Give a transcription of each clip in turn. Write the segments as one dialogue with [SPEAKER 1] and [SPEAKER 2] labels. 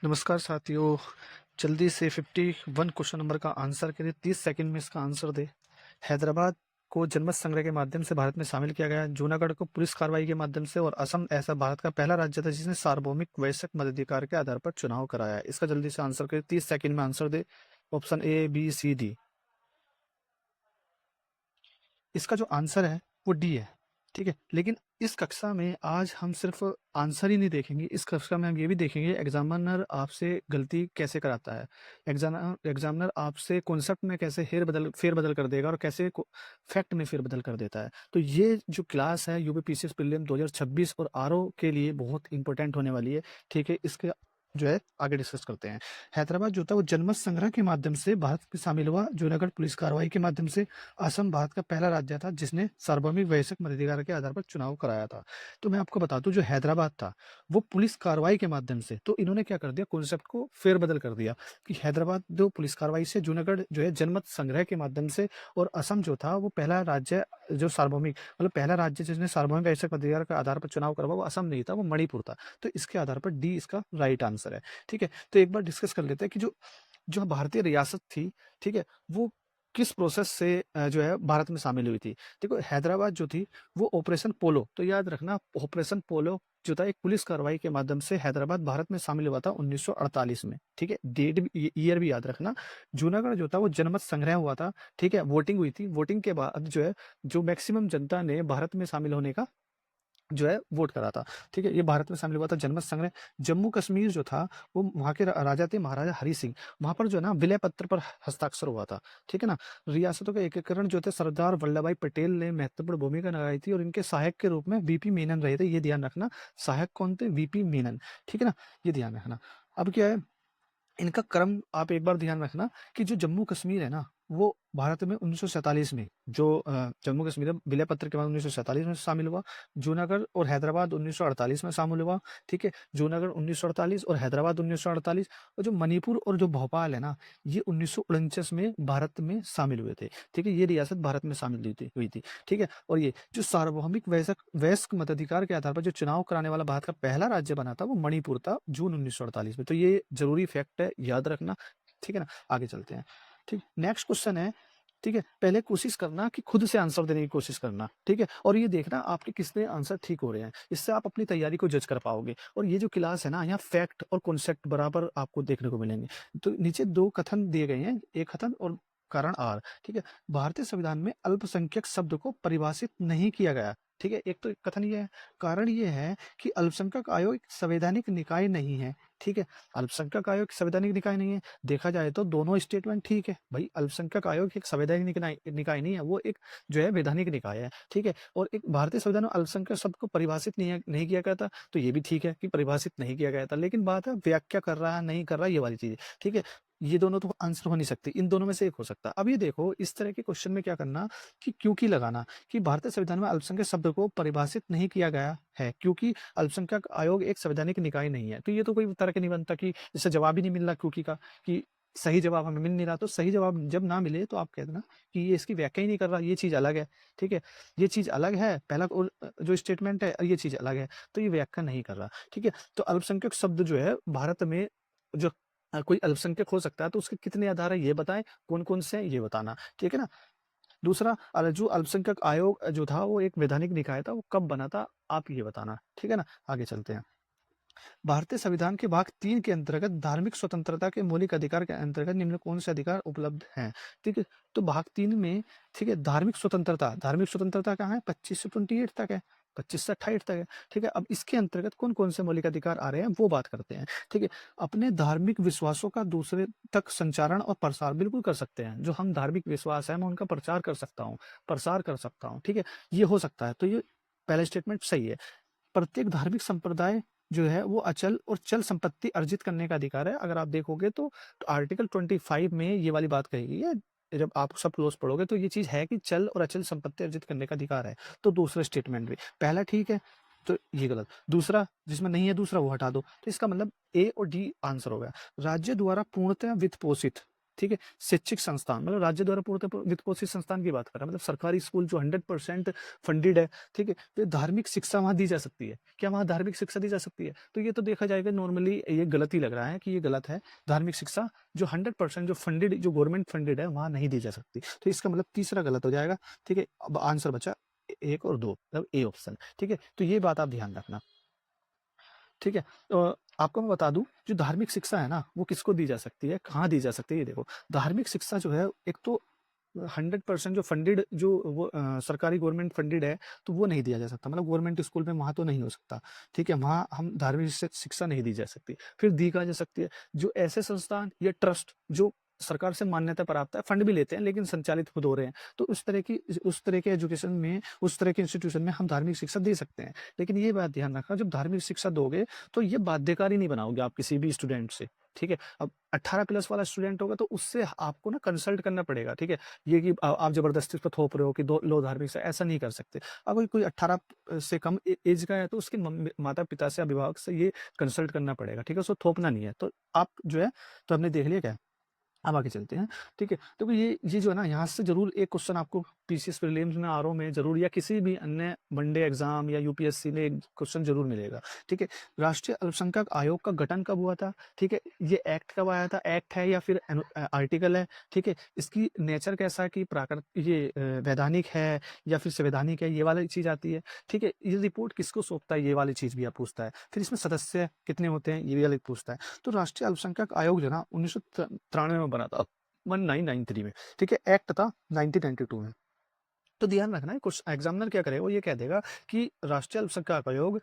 [SPEAKER 1] नमस्कार साथियों। जल्दी से 51 क्वेश्चन नंबर का आंसर करिए। 30 सेकंड में इसका आंसर दे। हैदराबाद को जनमत संग्रह के माध्यम से भारत में शामिल किया गया। जूनागढ़ को पुलिस कार्रवाई के माध्यम से, और असम ऐसा भारत का पहला राज्य था जिसने सार्वभौमिक वयस्क मताधिकार के आधार पर चुनाव कराया। इसका जल्दी से आंसर करिए। 30 सेकंड में आंसर दे। Option A, B, C, D. इसका जो आंसर है वो डी है। ठीक है, लेकिन इस कक्षा में आज हम सिर्फ आंसर ही नहीं देखेंगे। इस कक्षा में हम ये भी देखेंगे एग्जामिनर आपसे गलती कैसे कराता है। एग्जामिनर आपसे कॉन्सेप्ट में कैसे फेरबदल कर देगा और कैसे फैक्ट में फेरबदल कर देता है। तो ये जो क्लास है यूपीपीसीएस प्रीलिम 2026 और आरओ के लिए बहुत इंपॉर्टेंट होने वाली है। ठीक है, इसके जो है आगे डिस्कस करते हैं। हैदराबाद जो था वो जनमत संग्रह के माध्यम से भारत में शामिल हुआ। जूनागढ़ पुलिस कार्रवाई के माध्यम से। असम भारत का पहला राज्य था जिसने सार्वभौमिक वयस्क मताधिकार के आधार पर चुनाव कराया था। तो मैं आपको बता दूं, जो हैदराबाद था वो पुलिस कार्रवाई के माध्यम से, तो इन्होंने क्या कर दिया, कॉन्सेप्ट को फेरबदल कर दिया कि हैदराबाद जो पुलिस कार्रवाई से, जूनागढ़ जो है जनमत संग्रह के माध्यम से, और असम जो था वो पहला राज्य जो सार्वभौमिक, मतलब पहला राज्य जिसने सार्वभौमिक वयस्क मताधिकार के आधार पर चुनाव करवा, वो असम नहीं था, वो मणिपुर था। तो इसके आधार पर डी इसका राइट आंसर है। ठीक है, तो एक बार डिस्कस कर लेते हैं कि जो जो भारतीय रियासत थी, ठीक है, वो किस प्रोसेस से जो है भारत में शामिल हुई थी। देखो, हैदराबाद जो थी वो ऑपरेशन पोलो, तो याद रखना ऑपरेशन पोलो जो था एक पुलिस कार्रवाई के माध्यम से हैदराबाद भारत में शामिल हुआ था 1948 में। ठीक है, डेट भी, ईयर भी याद रखना। जूनागढ़ जो था वो जनमत संग्रह हुआ था। ठीक है, वोटिंग हुई थी। वोटिंग के बाद जो है, जो मैक्सिमम जनता ने भारत में शामिल होने का जो है वोट करा था। ठीक है, ये भारत में शामिल हुआ था जनमत संग्रह। जम्मू कश्मीर जो था वो वहाँ के राजा थे महाराजा हरि सिंह। वहाँ पर जो है ना विलय पत्र पर हस्ताक्षर हुआ था। ठीक है ना। रियासतों का एकीकरण जो थे सरदार वल्लभ भाई पटेल ने महत्वपूर्ण भूमिका निभाई थी, और इनके सहायक के रूप में वीपी मेनन रहे थे। ये ध्यान रखना, सहायक कौन थे, वीपी मेनन। ठीक है ना, ये ध्यान रखना। अब क्या है, इनका क्रम आप एक बार ध्यान रखना कि जो जम्मू कश्मीर है ना, वो भारत में 1947 में जो जम्मू कश्मीर है, विलय पत्र के बाद 1947 में शामिल हुआ। जूनागढ़ और हैदराबाद 1948 में शामिल हुआ। ठीक है, जूनागढ़ 1948 और हैदराबाद 1948। और जो मणिपुर और जो भोपाल है ना, ये 1949 में भारत में शामिल हुए थे। ठीक है, ये रियासत भारत में शामिल हुई थी। ठीक है, और ये जो सार्वभौमिक वयस्क मताधिकार के आधार पर जो चुनाव कराने वाला भारत का पहला राज्य बना था वो मणिपुर था, जून 1948 में। तो ये जरूरी फैक्ट है, याद रखना। ठीक है ना, आगे चलते हैं। ठीक, नेक्स्ट क्वेश्चन है। ठीक है, पहले कोशिश करना कि खुद से आंसर देने की कोशिश करना। ठीक है, और ये देखना आपके कितने आंसर ठीक हो रहे हैं, इससे आप अपनी तैयारी को जज कर पाओगे। और ये जो क्लास है ना, यहाँ फैक्ट और कॉन्सेप्ट बराबर आपको देखने को मिलेंगे। तो नीचे दो कथन दिए गए हैं, एक कथन और कारण आर। ठीक है, भारतीय संविधान में अल्पसंख्यक शब्द को परिभाषित नहीं किया गया। ठीक है, एक तो कथन ये है। कारण ये है कि अल्पसंख्यक आयोग एक संवैधानिक निकाय नहीं है। ठीक है, अल्पसंख्यक आयोग संवैधानिक निकाय नहीं है। देखा जाए तो दोनों स्टेटमेंट ठीक है भाई। अल्पसंख्यक आयोग एक संवैधानिक निकाय नहीं है, वो एक जो है वैधानिक निकाय है। ठीक है, और एक भारतीय संविधान में अल्पसंख्यक शब्द को परिभाषित नहीं किया गया था, तो ये भी ठीक है कि परिभाषित नहीं किया गया था। लेकिन बात है व्याख्या कर रहा है नहीं कर रहा, ये वाली चीज है। ठीक है, ये दोनों तो आंसर हो नहीं सकती, इन दोनों में से एक हो सकता है। अब ये देखो, इस तरह के क्वेश्चन में क्या करना कि क्योंकि लगाना कि भारतीय संविधान में अल्पसंख्यक शब्द को परिभाषित नहीं किया गया है क्योंकि अल्पसंख्यक आयोग एक संवैधानिक निकाय नहीं है। तो ये तो कोई तर्क नहीं बनता कि इससे जवाब ही नहीं मिल रहा क्योंकि का, कि सही जवाब हमें मिल नहीं रहा। तो सही जवाब जब ना मिले तो आप कह देना कि ये इसकी व्याख्या ही नहीं कर रहा, ये चीज अलग है। ठीक है, ये चीज अलग है, पहला और जो स्टेटमेंट है, और ये चीज अलग है, तो ये व्याख्या नहीं कर रहा। ठीक है, तो अल्पसंख्यक शब्द जो है भारत में जो कोई अल्पसंख्यक हो सकता है, तो उसके कितने आधार है ये बताएं, कौन कौन से हैं ये बताना। ठीक है ना। दूसरा, जो अल्पसंख्यक आयोग जो था वो एक वैधानिक निकाय था, वो कब बना था आप ये बताना। ठीक है ना, आगे चलते हैं। भारतीय संविधान के भाग 3 के अंतर्गत धार्मिक स्वतंत्रता के मौलिक अधिकार के अंतर्गत निम्न कौन से अधिकार उपलब्ध हैं। ठीक है, तो भाग 3 में, ठीक है, धार्मिक स्वतंत्रता कहाँ है, 25 से 28 तक है, 25 से 28 तक है। ठीक है, अब इसके अंतर्गत कौन कौन से मौलिक अधिकार आ रहे हैं वो बात करते हैं। ठीक है, अपने धार्मिक विश्वासों का दूसरे तक संचारण और प्रसार बिल्कुल कर सकते हैं। जो हम धार्मिक विश्वास है मैं उनका प्रचार कर सकता हूँ, प्रसार कर सकता हूँ। ठीक है, ये हो सकता है। तो ये पहला स्टेटमेंट सही है। प्रत्येक धार्मिक संप्रदाय जो है वो अचल और चल संपत्ति अर्जित करने का अधिकार है। अगर आप देखोगे तो आर्टिकल 25 में ये वाली बात कही गई है। जब आप सब क्लोज पढ़ोगे तो ये चीज है कि चल और अचल संपत्ति अर्जित करने का अधिकार है। तो दूसरा स्टेटमेंट भी, पहला ठीक है तो ये गलत, दूसरा जिसमें नहीं है दूसरा वो हटा दो। तो इसका मतलब ए और डी आंसर हो गया। राज्य द्वारा पूर्णतः वित्त पोषित, ठीक है? शैक्षिक संस्थान मतलब राज्य द्वारा पूर्णतः वित्त पोषित संस्थान की बात कर रहा है, मतलब सरकारी स्कूल जो 100% फंडेड है, ठीक है? तो धार्मिक शिक्षा वहाँ दी जा सकती है। क्या वहाँ धार्मिक शिक्षा दी जा सकती है? तो ये तो देखा जाएगा नॉर्मली ये गलत ही लग रहा है कि ये गलत है। धार्मिक शिक्षा जो 100% जो फंडेड जो गवर्नमेंट फंडेड है, वहाँ नहीं दी जा सकती। तो इसका मतलब तीसरा गलत हो जाएगा, ठीक है? अब आंसर बचा 1 और 2 मतलब ए ऑप्शन, ठीक है? तो ये बात आप ध्यान रखना। ठीक है? आपको मैं बता दूँ, जो धार्मिक शिक्षा है ना, वो किसको दी जा सकती है, कहाँ दी जा सकती है? ये देखो, धार्मिक शिक्षा जो है, एक तो 100% जो फंडेड जो वो सरकारी गवर्नमेंट फंडेड है, तो वो नहीं दिया जा सकता। मतलब गवर्नमेंट स्कूल में वहाँ तो नहीं हो सकता, ठीक है? वहाँ हम धार्मिक शिक्षा नहीं दी जा सकती। फिर दी कहाँ जा सकती है? जो ऐसे संस्थान या ट्रस्ट जो सरकार से मान्यता प्राप्त है, फंड भी लेते हैं, लेकिन संचालित खुद हो रहे हैं, तो उस तरह के एजुकेशन में, उस तरह के इंस्टीट्यूशन में हम धार्मिक शिक्षा दे सकते हैं। लेकिन ये बात ध्यान रखना, जब धार्मिक शिक्षा दोगे, तो ये बाध्यकारी नहीं बनाओगे आप किसी भी स्टूडेंट से, ठीक है? अब 18 प्लस वाला स्टूडेंट होगा, तो उससे आपको ना कंसल्ट करना पड़ेगा, ठीक है? ये कि आप ज़बरदस्ती उस पे थोप रहे हो कि दो लो धार्मिक से, ऐसा नहीं कर सकते। अगर कोई 18 से कम एज का है, तो उसके माता-पिता से, अभिभावक से ये कंसल्ट करना पड़ेगा, ठीक है? उसको थोपना नहीं है। तो आप जो है, तो हमने देख लिया क्या? अब आगे चलते हैं, ठीक है? देखो ये जो है ना, यहाँ से ज़रूर एक क्वेश्चन आपको पीसीएस प्रीलिम्स में, आरओ में ज़रूर, या किसी भी अन्य वनडे एग्ज़ाम या यूपीएससी में एक क्वेश्चन ज़रूर मिलेगा, ठीक है? राष्ट्रीय अल्पसंख्यक आयोग का गठन कब हुआ था, ठीक है? ये एक्ट कब आया था? एक्ट है या फिर आर्टिकल है, ठीक है? इसकी नेचर कैसा है कि वैधानिक है या फिर संवैधानिक है, ये वाली चीज़ आती है, ठीक है? ये रिपोर्ट किसको सौंपता है, ये वाली चीज़ भी आप पूछता है। फिर इसमें सदस्य कितने होते हैं, ये भी वाली पूछता है। तो राष्ट्रीय अल्पसंख्यक आयोग जो है ना, 1993 में बना था, 1993 में, ठीक है? एक्ट था 1992 में। तो ध्यान रखना है, कुछ एग्जामिनर क्या करेगा, वो ये कह देगा कि राष्ट्रीय अल्पसंख्यक आयोग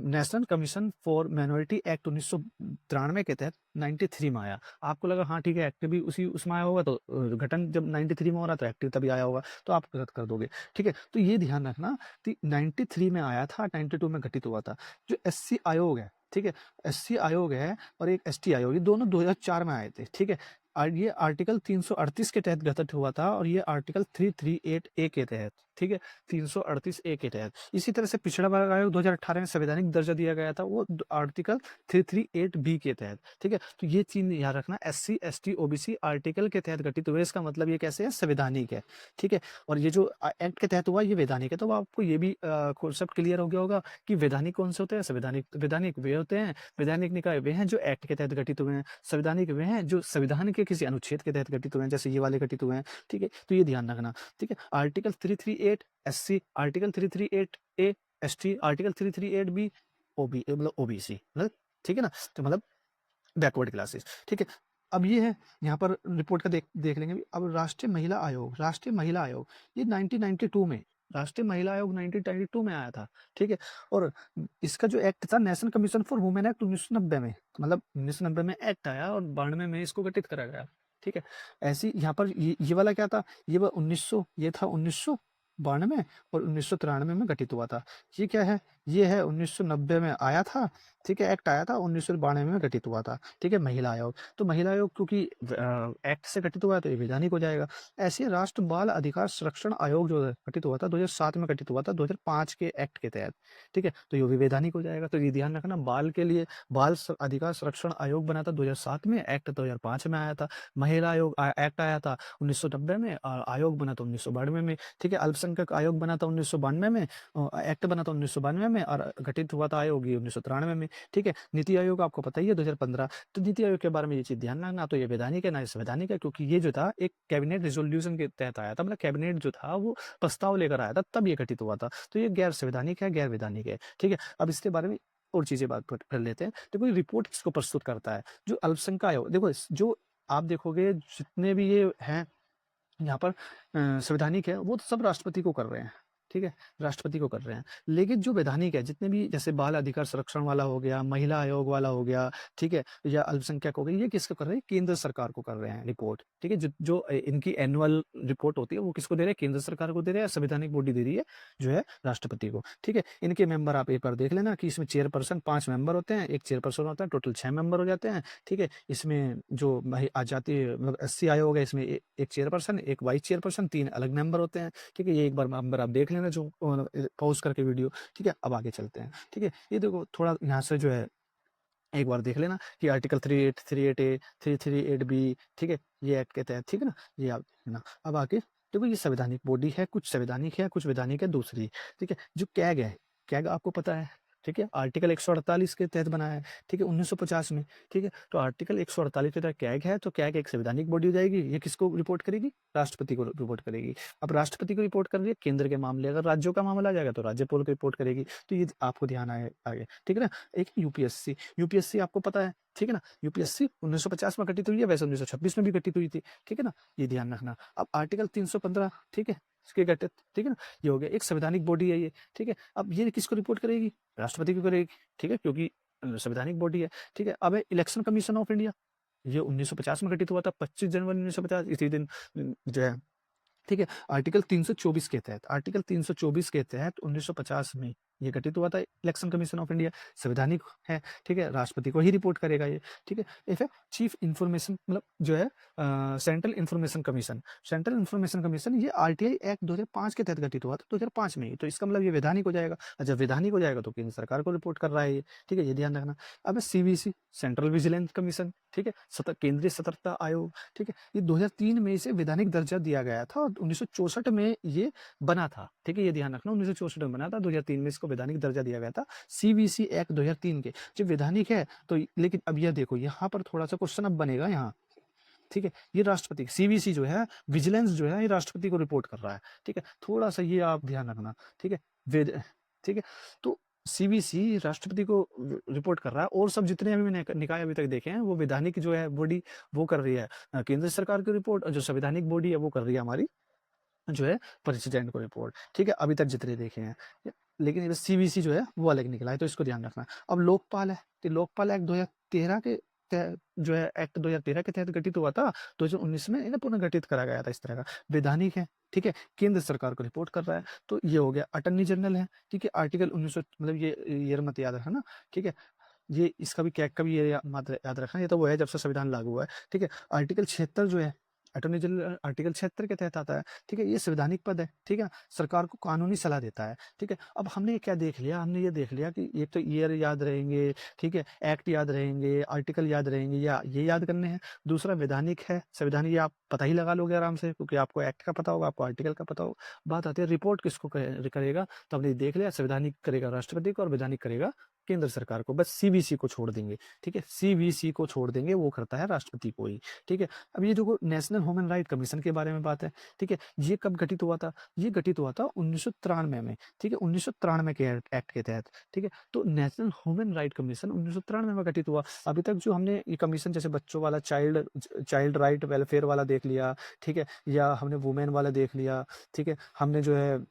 [SPEAKER 1] national commission for minority act 1993 के तहत 93 में आया। आपको लगा हाँ ठीक है, एक्ट भी उसी उसमें आया होगा, तो गठन जब 93 में हो रहा, तो एक्ट तभी आया होगा, तो आप गलत कर दोगे, ठीक है? तो ये ध्यान रखना कि 93 में आया था, 92 में घटित हुआ था। जो एससी आयोग है, ठीक है? एससी आयोग है और एक एसटी आयोग, ये दोनों 2004 में आए थे, ठीक है? ये आर्टिकल 338 के तहत गठित हुआ था, और ये आर्टिकल 338 ए के तहत, ठीक है? 338 ए के तहत। इसी तरह से पिछड़ा वर्ग आयोग 2018 में संवैधानिक दर्जा दिया गया था, वो आर्टिकल 338 बी के तहत, ठीक है? तो ये चीज याद रखना, एससी एसटी ओबीसी आर्टिकल के तहत गठित हुए, इसका मतलब ये कैसे है, संवैधानिक है, ठीक है? और ये जो एक्ट के तहत हुआ, ये वैधानिक है। तो आपको ये भी कॉन्सेप्ट क्लियर हो गया होगा कि वैधानिक कौन से होते हैं, संवैधानिक वैधानिक वे होते हैं, वैधानिक निकाय वे हैं जो एक्ट के तहत गठित हुए हैं, संवैधानिक वे हैं जो संविधान के किसी अनुच्छेद के तहत गठित हुए हैं, जैसे ये वाले गठित हुए हैं, ठीक है? तो ये ध्यान रखना, ठीक है? आर्टिकल 338 एससी, आर्टिकल 338 ए एसटी, आर्टिकल 338 बी मतलब ओबीसी, मतलब ठीक है ना? तो मतलब बैकवर्ड क्लासेस, ठीक है? अब ये है, यहाँ पर रिपोर्ट का देख लेंगे। अब राष्ट्रीय महिला आयोग ये 1992 में, राष्ट्रीय महिला आयोग 1992 में आया था, ठीक है? और इसका जो एक्ट था, national commission for women act 1990 में, मतलब 1990 में एक्ट आया और 92 में इसको गठित करा गया, ठीक है? ऐसी यहाँ पर ये वाला क्या था, ये था 1992 और 1993 में गठित हुआ था। ये क्या है, ये है 1990 में आया था, ठीक है? एक्ट आया था, 1992 में गठित हुआ था, ठीक है? महिला आयोग, तो महिला आयोग क्योंकि एक्ट से गठित हुआ है, तो ये वैधानिक हो जाएगा। ऐसे ही राष्ट्र बाल अधिकार संरक्षण आयोग जो है गठित हुआ था, 2007 में गठित हुआ था, 2005 के एक्ट के तहत, ठीक है? तो ये भी वैधानिक हो जाएगा। तो ये ध्यान रखना, बाल के लिए अधिकार संरक्षण आयोग बना था 2007 में, एक्ट 2005 में आया था। महिला आयोग एक्ट आया था 1990 में, और आयोग बना था 1992 में, ठीक है? अल्पसंख्यक आयोग बना था 1992 में, एक्ट बना था 1992 में, और गठित हुआ था आयोग ये 1993 में, ठीक है? नीति आयोग आपको पता ही है 2015। तो नीति आयोग के बारे में ये चीज ध्यान रखना, तो ये वैधानिक है ना संवैधानिक है, क्योंकि ये जो था एक कैबिनेट रिजोल्यूशन के तहत आया था, मतलब कैबिनेट जो था वो प्रस्ताव लेकर आया था, तब ये गठित हुआ था। तो ये गैर संवैधानिक है, गैर वैधानिक है, ठीक है? अब इसके बारे में और चीजें बात कर लेते हैं। देखो, ये रिपोर्ट किसको प्रस्तुत करता है, जो अल्पसंख्यक आयोग, देखो जो आप देखोगे जितने भी ये हैं यहाँ पर संवैधानिक है, वो तो सब राष्ट्रपति को कर रहे हैं, ठीक है? राष्ट्रपति को कर रहे हैं। लेकिन जो वैधानिक है, जितने भी जैसे बाल अधिकार संरक्षण वाला हो गया, महिला आयोग वाला हो गया, ठीक है? या अल्पसंख्यक हो गई, ये किसको कर रहे हैं, केंद्र सरकार को कर रहे हैं रिपोर्ट, ठीक है? जो इनकी एनुअल रिपोर्ट होती है, वो किसको दे रहे हैं, केंद्र सरकार को दे रहे हैं, संवैधानिक बॉडी दे रही है जो है राष्ट्रपति को, ठीक है? इनके मेंबर आप एक बार देख लेना कि इसमें चेयरपर्सन 5 मेंबर होते हैं, एक चेयरपर्सन होता है, टोटल 6 मेंबर हो जाते हैं, ठीक है? इसमें जो आ जाती है, मतलब एससी आयोग है, इसमें एक चेयरपर्सन, एक वाइस चेयरपर्सन, 3 अलग मेंबर होते हैं, ठीक है? ये एक बार मेंबर आप देख लेना, जो पॉज करके वीडियो, ठीक है? अब आगे चलते हैं, ठीक है? ये देखो, थोड़ा यहाँ से जो है एक बार देख लेना कि आर्टिकल 3838 ए, 338 बी, ठीक है? ये एक्ट के तहत, ठीक है ना? ये आप देखना। अब आगे देखो, ये संवैधानिक बॉडी है, कुछ संवैधानिक है, कुछ वैधानिक है दूसरी, ठीक है? जो कैग है, कैग आपको पता है, ठीक है? आर्टिकल 148 के तहत बना है, ठीक है? 1950 में, ठीक है? तो आर्टिकल 148 के तहत कैग है, तो कैग एक संवैधानिक बॉडी हो जाएगी। ये किसको रिपोर्ट करेगी? राष्ट्रपति को रिपोर्ट करेगी। अब राष्ट्रपति को रिपोर्ट कर रही है केंद्र के मामले, अगर राज्यों का मामला आ जाएगा तो राज्यपाल को रिपोर्ट करेगी। तो ये आपको ध्यान आए आगे, ठीक है ना? एक यूपीएससी, यूपीएससी आपको पता है, ठीक है ना? यूपीएससी 1950 में गठित हुई है, वैसे 1926 में भी गठित हुई थी, ठीक है ना? ये ध्यान रखना। अब आर्टिकल 315, ठीक है? इसके गठित, ठीक है ना? ये हो गया, एक संवैधानिक बॉडी है ये, ठीक है? अब ये किसको रिपोर्ट करेगी? राष्ट्रपति को करेगी, ठीक है? क्योंकि संवैधानिक बॉडी है, ठीक है? अब है इलेक्शन कमीशन ऑफ इंडिया, ये 1950 में गठित हुआ था, 25 जनवरी 1950, इसी दिन जो है, ठीक है? आर्टिकल 324 के तहत, आर्टिकल 324 के तहत 1950 में ये गठित हुआ था इलेक्शन कमीशन ऑफ इंडिया, संवैधानिक है, ठीक है? राष्ट्रपति को ही रिपोर्ट करेगा ये, ठीक है? एक है चीफ इन्फॉर्मेशन, मतलब जो है central information commission, central information commission ये आरटीआई एक्ट 2005 के तहत गठित हुआ था, 2005 में ही, तो इसका मतलब ये वैधानिक हो जाएगा। जब वैधानिक हो जाएगा तो केंद्र सरकार को रिपोर्ट कर रहा है ये, ठीक है? ये ध्यान रखना। अब सीवीसी, सेंट्रल विजिलेंस कमीशन, ठीक है? केंद्रीय सतर्कता आयोग, ठीक है? ये 2003 में इसे वैधानिक दर्जा दिया गया था और 1964 में ये बना था, ठीक है? ये ध्यान रखना, 1964 में बना था, 2003 में इसको वैधानिक दर्जा दिया गया था। सीवीसी एक्ट 2003 के जो वैधानिक है, तो लेकिन अब यह देखो, यहाँ पर थोड़ा सा क्वेश्चन अब बनेगा यहाँ, ठीक है? ये राष्ट्रपति सीवीसी जो है, विजिलेंस जो है, ये राष्ट्रपति को रिपोर्ट कर रहा है, ठीक है? थोड़ा सा ये आप ध्यान रखना, ठीक है? ठीक है? तो सीवीसी राष्ट्रपति को रिपोर्ट कर रहा है, और सब जितने अभी मैंने निकाय अभी तक देखे हैं, वो वैधानिक जो है बॉडी वो कर रही है केंद्र सरकार की रिपोर्ट, और जो संवैधानिक बॉडी है वो कर रही है हमारी जो है प्रेसिडेंट को रिपोर्ट, ठीक है? अभी तक जितने देखे हैं, लेकिन सीवीसी जो है वो अलग निकला है, तो इसको ध्यान रखना। अब लोकपाल है, तो लोकपाल एक्ट 2013 के जो है एक्ट 2013 के तहत गठित हुआ था, 2019 में इन्हें पुनर्गठित करा गया था इस तरह का। वैधानिक है, ठीक है? केंद्र सरकार को रिपोर्ट कर रहा है, तो ये हो गया। अटर्नी जनरल है, ठीक है? आर्टिकल 1900, मतलब ये ईयर मत याद रखना, ठीक है? ये इसका भी कैग का भी ये मात्र याद रखना, ये तो वो है जब से संविधान लागू हुआ है, ठीक है? आर्टिकल 76 जो है अटॉर्नी जनरल, आर्टिकल 76 के तहत आता है, ठीक है? ये संवैधानिक पद है, ठीक है? सरकार को कानूनी सलाह देता है, ठीक है? अब हमने क्या देख लिया, हमने ये देख लिया कि एक तो ईयर याद रहेंगे, ठीक है? एक्ट याद रहेंगे, आर्टिकल याद रहेंगे, या ये याद करने हैं। दूसरा वैधानिक है, संवैधानिक, ये आप पता ही लगा लोगे आराम से, क्योंकि आपको एक्ट का पता होगा, आपको आर्टिकल का पता होगा। बात आती है रिपोर्ट किसको करेगा, तो हमने देख लिया, संवैधानिक करेगा राष्ट्रपति को और वैधानिक करेगा केंद्र सरकार को, बस सीवीसी को छोड़ देंगे, ठीक है? सीवीसी को छोड़ देंगे, वो करता है राष्ट्रपति को ही, ठीक है? अब ये जो नेशनल ह्यूमन राइट कमीशन के बारे में बात है, ठीक है? ये कब गठित हुआ था? ये गठित हुआ था 1993 में, ठीक है? 1993 के एक्ट के तहत, ठीक है? तो नेशनल ह्यूमन राइट कमीशन 1993 में गठित हुआ। अभी तक जो हमने ये कमीशन, जैसे बच्चों वाला, चाइल्ड राइट वेलफेयर वाला देख लिया, ठीक है? या हमने वुमेन वाला देख लिया, ठीक है? हमने जो है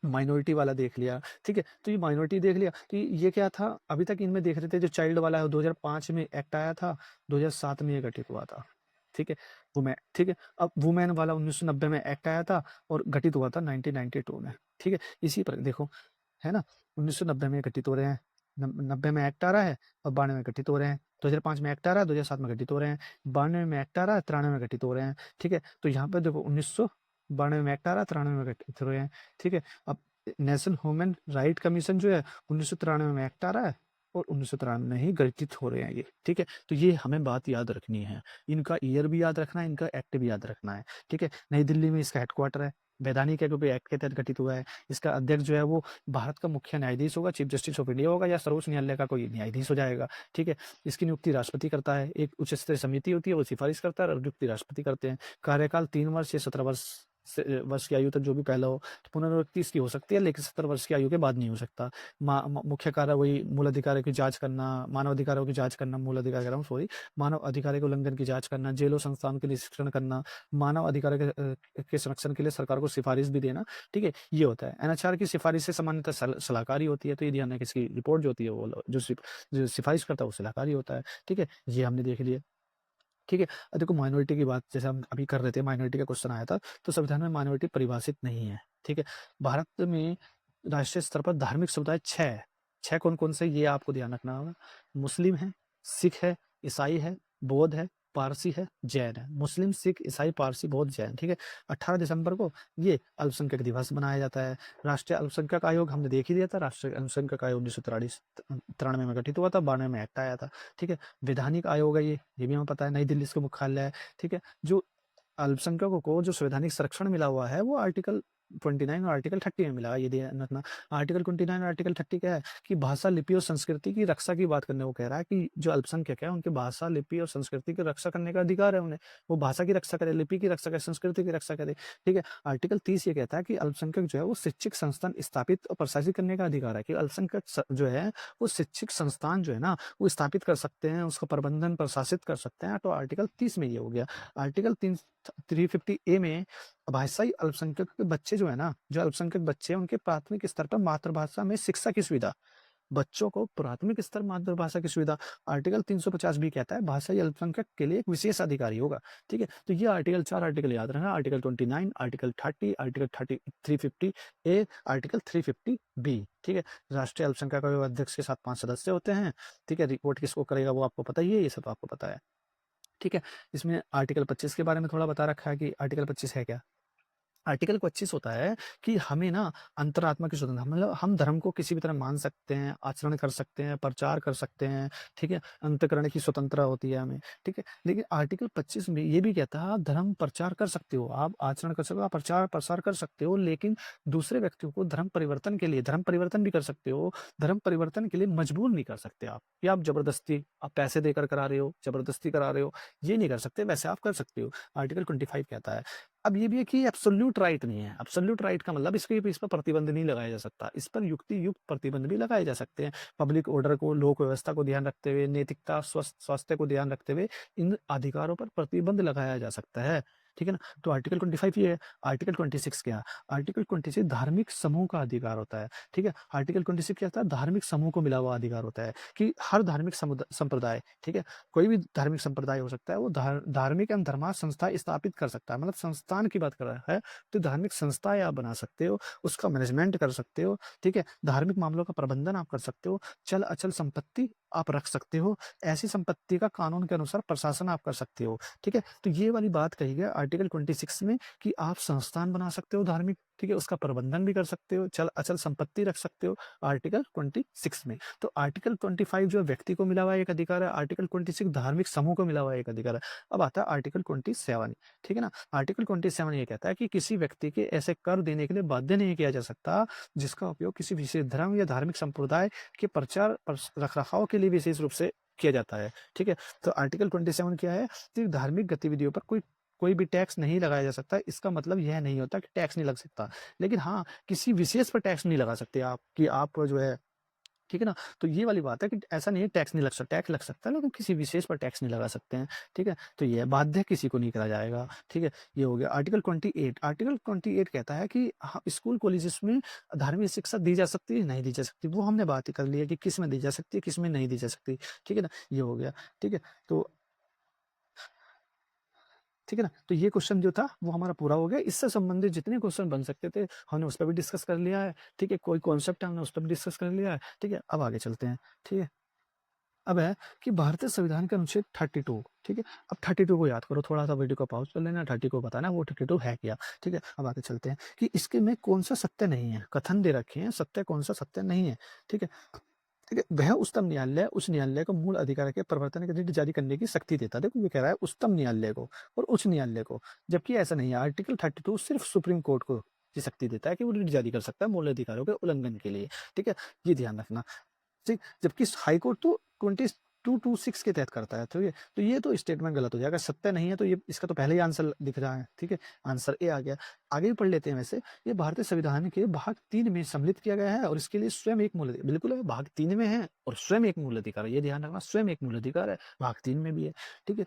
[SPEAKER 1] माइनॉरिटी वाला देख लिया, ठीक है? तो ये माइनॉरिटी देख लिया, तो ये क्या था, अभी तक इनमें देख रहे थे, जो चाइल्ड वाला है 2005 में एक्ट आया था, 2007 में ये गठित हुआ था, ठीक है? वुमेन, ठीक है? अब वुमेन वाला 1990 में एक्ट आया था और गठित हुआ था 1992 में, ठीक है? इसी पर देखो, है ना? 1990 में गठित हो रहे हैं, 90 में एक्ट आ रहा है और 92 में गठित हो रहे हैं, 2005 में एक्ट आ रहा है, 2007 में गठित हो रहे हैं, 92 में एक्ट आ रहा है, 93 में गठित हो रहे हैं, ठीक है? तो यहाँ पे देखो 1992 में एक्ट आ रहा है, 93 में गठित हो रहे हैं, ठीक है? अब नेशनल ह्यूमन राइट कमीशन जो है 1993 में एक्ट आ रहा है और 1993 में ही गठित हो रहे हैं ये, ठीक है? तो ये हमें बात याद रखनी है, इनका ईयर भी याद रखना है, इनका एक्ट भी याद रखना है, ठीक है? नई दिल्ली में इसका हेडक्वार्टर है, वैधानिक है क्योंकि एक्ट के तहत गठित हुआ है। इसका अध्यक्ष जो है वो भारत का मुख्य न्यायाधीश होगा, चीफ जस्टिस ऑफ इंडिया होगा, या सर्वोच्च न्यायालय का कोई न्यायाधीश हो जाएगा, ठीक है? इसकी नियुक्ति राष्ट्रपति करता है, एक उच्च स्तरीय समिति होती है, वो सिफारिश करता है और नियुक्ति राष्ट्रपति करते हैं। कार्यकाल 3 वर्ष या 17 वर्ष की आयु तक जो भी पहला हो, तो पुनरावृत्ति इसकी हो सकती है, लेकिन 70 वर्ष की आयु के बाद नहीं हो सकता। मुख्य कार्य वही मूल अधिकारों की जांच करना, मानव अधिकारों की जांच करना, मूल अधिकार कह रहा हूँ, सॉरी, मानव अधिकारों के उल्लंघन की जांच करना, जेलों संस्थान के निरीक्षण करना, मानव अधिकारों के संरक्षण के लिए सरकार को सिफारिश भी देना, ठीक है? ये होता है। एनएचआर की सिफारिश से सामान्यतः सलाहकारी होती है, तो ये ध्यान है कि इसकी रिपोर्ट जो होती है वो जो सिफारिश करता है वो सलाहकारी होता है, ठीक है? ये हमने देख लिया, ठीक है? देखो माइनॉरिटी की बात जैसे हम अभी कर रहे थे, माइनॉरिटी का क्वेश्चन आया था, तो संविधान में माइनॉरिटी परिभाषित नहीं है, ठीक है? भारत में राष्ट्रीय स्तर पर धार्मिक समुदाय 6 है। 6 कौन-कौन से, ये आपको ध्यान रखना होगा। मुस्लिम है, सिख है, ईसाई है, बौद्ध है, पारसी है, जैन है। मुस्लिम, सिख, ईसाई, पारसी, बौद्ध, जैन, ठीक है? 18 दिसंबर को ये अल्पसंख्यक दिवस मनाया जाता है। राष्ट्रीय अल्पसंख्यक आयोग हमने देख ही लिया था, राष्ट्रीय अल्पसंख्यक आयोग 1993 में गठित हुआ था, 92 में एक्ट आया था, ठीक है? वैधानिक आयोग है ये भी हमें पता है, नई दिल्ली इसका मुख्यालय है, ठीक है? जो अल्पसंख्यकों को जो संवैधानिक संरक्षण मिला हुआ है वो आर्टिकल 29 और आर्टिकल 30 में मिला है। ये ध्यान रखना। आर्टिकल 29 और आर्टिकल 30 क्या है कि भाषा, लिपि और संस्कृति की रक्षा की बात करने को कह रहा है कि जो अल्पसंख्यक है उनके भाषा, लिपि और संस्कृति की रक्षा करने का अधिकार है उन्हें। वो भाषा की रक्षा करे, लिपि की रक्षा करे, संस्कृति की रक्षा करे, ठीक है? आर्टिकल 30 ये कहता है कि अल्पसंख्यक जो है वो शैक्षिक संस्थान स्थापित और प्रशासित करने का अधिकार है, कि अल्पसंख्यक जो है वो शैक्षिक संस्थान जो है ना वो स्थापित कर सकते हैं, उसका प्रबंधन प्रशासित कर सकते हैं। तो आर्टिकल 30 में ये हो गया। आर्टिकल 350 ए में भाषाई अल्पसंख्यक के बच्चे जो है ना, जो अल्पसंख्यक बच्चे हैं उनके प्राथमिक स्तर पर मातृभाषा में शिक्षा की सुविधा, बच्चों को प्राथमिक स्तर मातृभाषा की सुविधा। आर्टिकल 350 भी कहता है भाषाई अल्पसंख्यक के लिए एक विशेष अधिकारी होगा, ठीक है? तो ये आर्टिकल 4 आर्टिकल याद रखना, आर्टिकल 29, आर्टिकल 30, आर्टिकल 30 350 ए, आर्टिकल 350 बी, ठीक है? राष्ट्रीय अल्पसंख्यक आयोग अध्यक्ष के साथ 5 सदस्य होते हैं, ठीक है? रिपोर्ट किसको करेगा वो आपको पता ही है, ये सब आपको पता है, ठीक है? इसमें आर्टिकल 25 के बारे में थोड़ा बता रखा है कि आर्टिकल 25 है क्या? आर्टिकल 25 होता है कि हमें ना अंतरात्मा की स्वतंत्रता, मतलब हम धर्म को किसी भी तरह मान सकते हैं, आचरण कर सकते हैं, प्रचार कर सकते हैं, ठीक है? अंतःकरण की स्वतंत्रता होती है हमें, ठीक है? लेकिन आर्टिकल 25 में ये भी कहता है आप धर्म प्रचार कर सकते हो, आप आचरण कर सकते हो, आप प्रचार प्रसार कर सकते हो, लेकिन दूसरे व्यक्तियों को धर्म परिवर्तन के लिए, धर्म परिवर्तन भी कर सकते हो, धर्म परिवर्तन के लिए मजबूर नहीं कर सकते आप, कि आप जबरदस्ती आप पैसे देकर करा रहे हो, जबरदस्ती करा रहे हो, ये नहीं कर सकते, वैसे आप कर सकते हो। आर्टिकल 25 कहता है। अब ये भी है कि एब्सोल्यूट राइट नहीं है। एब्सोल्यूट राइट का मतलब इसके इस पर प्रतिबंध नहीं लगाया जा सकता। इस पर युक्ति युक्त प्रतिबंध भी लगाए जा सकते हैं। पब्लिक ऑर्डर को, लोक व्यवस्था को ध्यान रखते हुए, नैतिकता, स्वास्थ्य को ध्यान रखते हुए इन अधिकारों पर प्रतिबंध लगाया जा सकता है, ठीक है ना? तो आर्टिकल 25 ये है। आर्टिकल 26 क्या है? आर्टिकल 26 धार्मिक समूह का अधिकार होता है, ठीक है? आर्टिकल 26 क्या होता है? धार्मिक समूह को मिला हुआ अधिकार होता है कि हर धार्मिक संप्रदाय, ठीक है? कोई भी धार्मिक संप्रदाय हो सकता है, वो धार्मिक एवं धर्मार्थ संस्था स्थापित कर सकता है। मतलब संस्थान की बात कर रहा है, तो धार्मिक संस्थाएँ आप बना सकते हो, उसका मैनेजमेंट कर सकते हो, ठीक है? धार्मिक मामलों का प्रबंधन आप कर सकते हो, चल-अचल संपत्ति आप रख सकते हो, ऐसी संपत्ति का कानून के अनुसार प्रशासन आप कर सकते हो, ठीक है? तो ये वाली बात कही गई आर्टिकल 26 में कि आप संस्थान बना सकते हो धार्मिक, ठीक है? उसका प्रबंधन भी कर सकते हो, चल-अचल संपत्ति रख सकते हो, आर्टिकल 26 में। तो आर्टिकल 25 जो व्यक्ति को मिला हुआ एक अधिकार है, आर्टिकल 26 धार्मिक समूह को मिला हुआ एक अधिकार है। अब आता है आर्टिकल 27, ठीक है ना? आर्टिकल 27 ये कहता है कि किसी व्यक्ति के ऐसे कर देने के लिए बाध्य नहीं किया जा सकता, जिसका उपयोग किसी विशेष धर्म या धार्मिक संप्रदाय के प्रचार रख-रखाव के लिए विशेष रूप से किया जाता है, ठीक है? तो आर्टिकल 27 क्या है कि धार्मिक गतिविधियों पर कोई कोई भी टैक्स नहीं लगाया जा सकता। इसका मतलब यह नहीं होता कि टैक्स नहीं लग सकता, लेकिन हाँ, किसी विशेष पर टैक्स नहीं लगा सकते आप, कि आप जो है, ठीक है ना? तो ये वाली बात है कि ऐसा नहीं है टैक्स नहीं लग सकता, टैक्स लग सकता है लेकिन किसी विशेष पर टैक्स नहीं लगा सकते हैं, ठीक है? तो ये बाध्य किसी को नहीं करा जाएगा, ठीक है? ये हो गया आर्टिकल 28। आर्टिकल 28 कहता है कि हाँ, स्कूल कॉलेजेस में धार्मिक शिक्षा दी जा सकती है, नहीं दी जा सकती। वो हमने बात ही कर ली है कि किस में दी जा सकती है, किस में नहीं दी जा सकती, ठीक है ना? ये हो गया, ठीक है? तो ठीक है ना? तो ये क्वेश्चन जो था वो हमारा पूरा हो गया। इससे संबंधित जितने क्वेश्चन बन सकते थे हमने उस पर भी डिस्कस कर लिया है, ठीक है? कोई कॉन्सेप्ट है हमने उस पर भी डिस्कस कर लिया है, ठीक है? अब आगे चलते हैं, ठीक है? अब है कि भारतीय संविधान का अनुच्छेद 32, ठीक है? अब 32 को याद करो, थोड़ा-सा वीडियो को पॉज़ कर लेना, 30 को बताना वो 32 है क्या, ठीक है? अब आगे चलते हैं कि इसके में कौन-सा सत्य नहीं है, कथन दे रखे हैं, सत्य कौन-सा सत्य नहीं है, ठीक है? ठीक है? वह उच्चतम न्यायालय उच्च न्यायालय को मूल अधिकार के प्रवर्तन के रीट जारी करने की शक्ति देता है। देखो ये कह रहा है उच्चतम न्यायालय को और उच्च न्यायालय को, जबकि ऐसा नहीं है। आर्टिकल 32 सिर्फ सुप्रीम कोर्ट को ये शक्ति देता है कि वो रीट जारी कर सकता है मूल अधिकारों के उल्लंघन के लिए, ठीक है? ये ध्यान रखना। ठीक, जबकि हाई कोर्ट तो 2226 के तहत करता है, ठीक है? तो ये तो स्टेटमेंट गलत हो जाएगा, सत्य नहीं है तो ये इसका तो पहले ही आंसर दिख रहा है, ठीक है? आंसर ए आ गया। आगे भी पढ़ लेते हैं वैसे, ये भारतीय संविधान के भाग 3 में सम्मिलित किया गया है और इसके लिए स्वयं एक मूल अधिकार बिल्कुल है, भाग 3 में है और स्वयं एक मूल अधिकार है, ये ध्यान रखना स्वयं एक मूल अधिकार है, भाग 3 में भी है, ठीक है?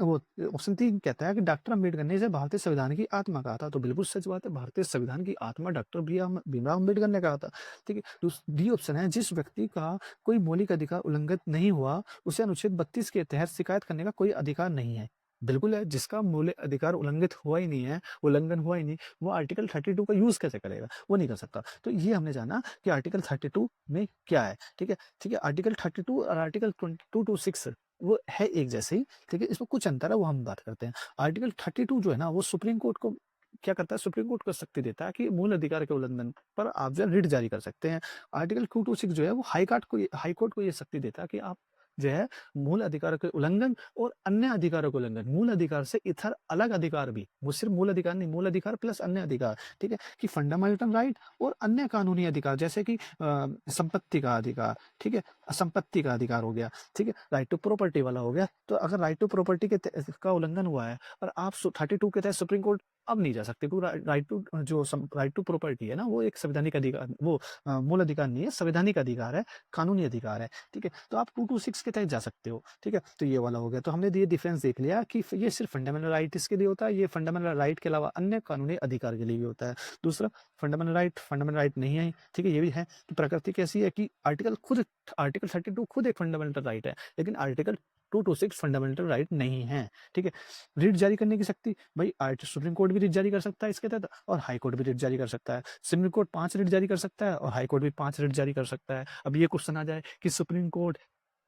[SPEAKER 1] वो ऑप्शन 3 कहता है कि डॉक्टर अम्बेडकर ने इसे भारतीय संविधान की आत्मा कहा था, तो बिल्कुल सच बात है, भारतीय संविधान की आत्मा डॉक्टर भीमराव अम्बेडकर ने कहा था, ठीक है? डी ऑप्शन है जिस व्यक्ति का कोई मौलिक अधिकार उल्लंघित नहीं हुआ, उसे अनुच्छेद 32 के तहत शिकायत करने का कोई अधिकार नहीं है। बिल्कुल है, जिसका मौलिक अधिकार उल्लंघित हुआ ही नहीं है, उल्लंघन हुआ ही नहीं, वो आर्टिकल 32 का यूज़ कैसे करेगा? वो नहीं कर सकता। तो ये हमने जाना कि आर्टिकल 32 में क्या है, ठीक है? ठीक है, आर्टिकल 32 और आर्टिकल 226 वो है एक जैसे ही, ठीक है? इसमें कुछ अंतर है, वो हम बात करते हैं। आर्टिकल 32 जो है ना, वो सुप्रीम कोर्ट को क्या करता है, सुप्रीम कोर्ट को शक्ति देता है कि मूल अधिकार के उल्लंघन पर आप जो है रिट जारी कर सकते हैं। आर्टिकल 226 जो है वो हाई कोर्ट को ये शक्ति देता है कि आप जो है मूल अधिकार के उल्लंघन और अन्य अधिकारों के उल्लंघन, मूल अधिकार से इतर अलग अधिकार भी, वो सिर्फ मूल अधिकार नहीं, मूल अधिकार प्लस अन्य अधिकार, ठीक है? कि फंडामेंटल राइट और अन्य कानूनी अधिकार जैसे कि संपत्ति का अधिकार, ठीक है? संपत्ति का अधिकार हो गया, ठीक है? राइट टू प्रॉपर्टी वाला हो गया। तो अगर राइट टू प्रॉपर्टी का उल्लंघन हुआ है और आप 32 के तहत सुप्रीम कोर्ट अब नहीं जा सकते, क्योंकि राइट टू प्रॉपर्टी है ना, वो एक संवैधानिक अधिकार, वो मूल अधिकार नहीं है, संवैधानिक अधिकार है, कानूनी अधिकार है, ठीक है? तो आप 226 के तहत जा सकते हो, ठीक है? तो ये वाला हो गया। तो हमने ये डिफरेंस देख लिया कि ये सिर्फ फंडामेंटल राइट्स के लिए होता है, ये फंडामेंटल राइट के अलावा अन्य कानूनी अधिकार के लिए भी होता है। दूसरा, फंडामेंटल राइट नहीं है, ठीक है? ये भी है कि प्रकृति कैसी है कि आर्टिकल 32 खुद एक फंडामेंटल राइट है, लेकिन आर्टिकल 226 फंडामेंटल राइट नहीं है, ठीक है? रिट जारी करने की शक्ति, भाई सुप्रीम कोर्ट भी रिट जारी कर सकता है इसके तहत, और हाई कोर्ट भी रिट जारी कर सकता है। सुप्रीम कोर्ट 5 रिट जारी कर सकता है और हाई कोर्ट भी 5 रिट जारी कर सकता है। अब ये क्वेश्चन आ जाए कि सुप्रीम कोर्ट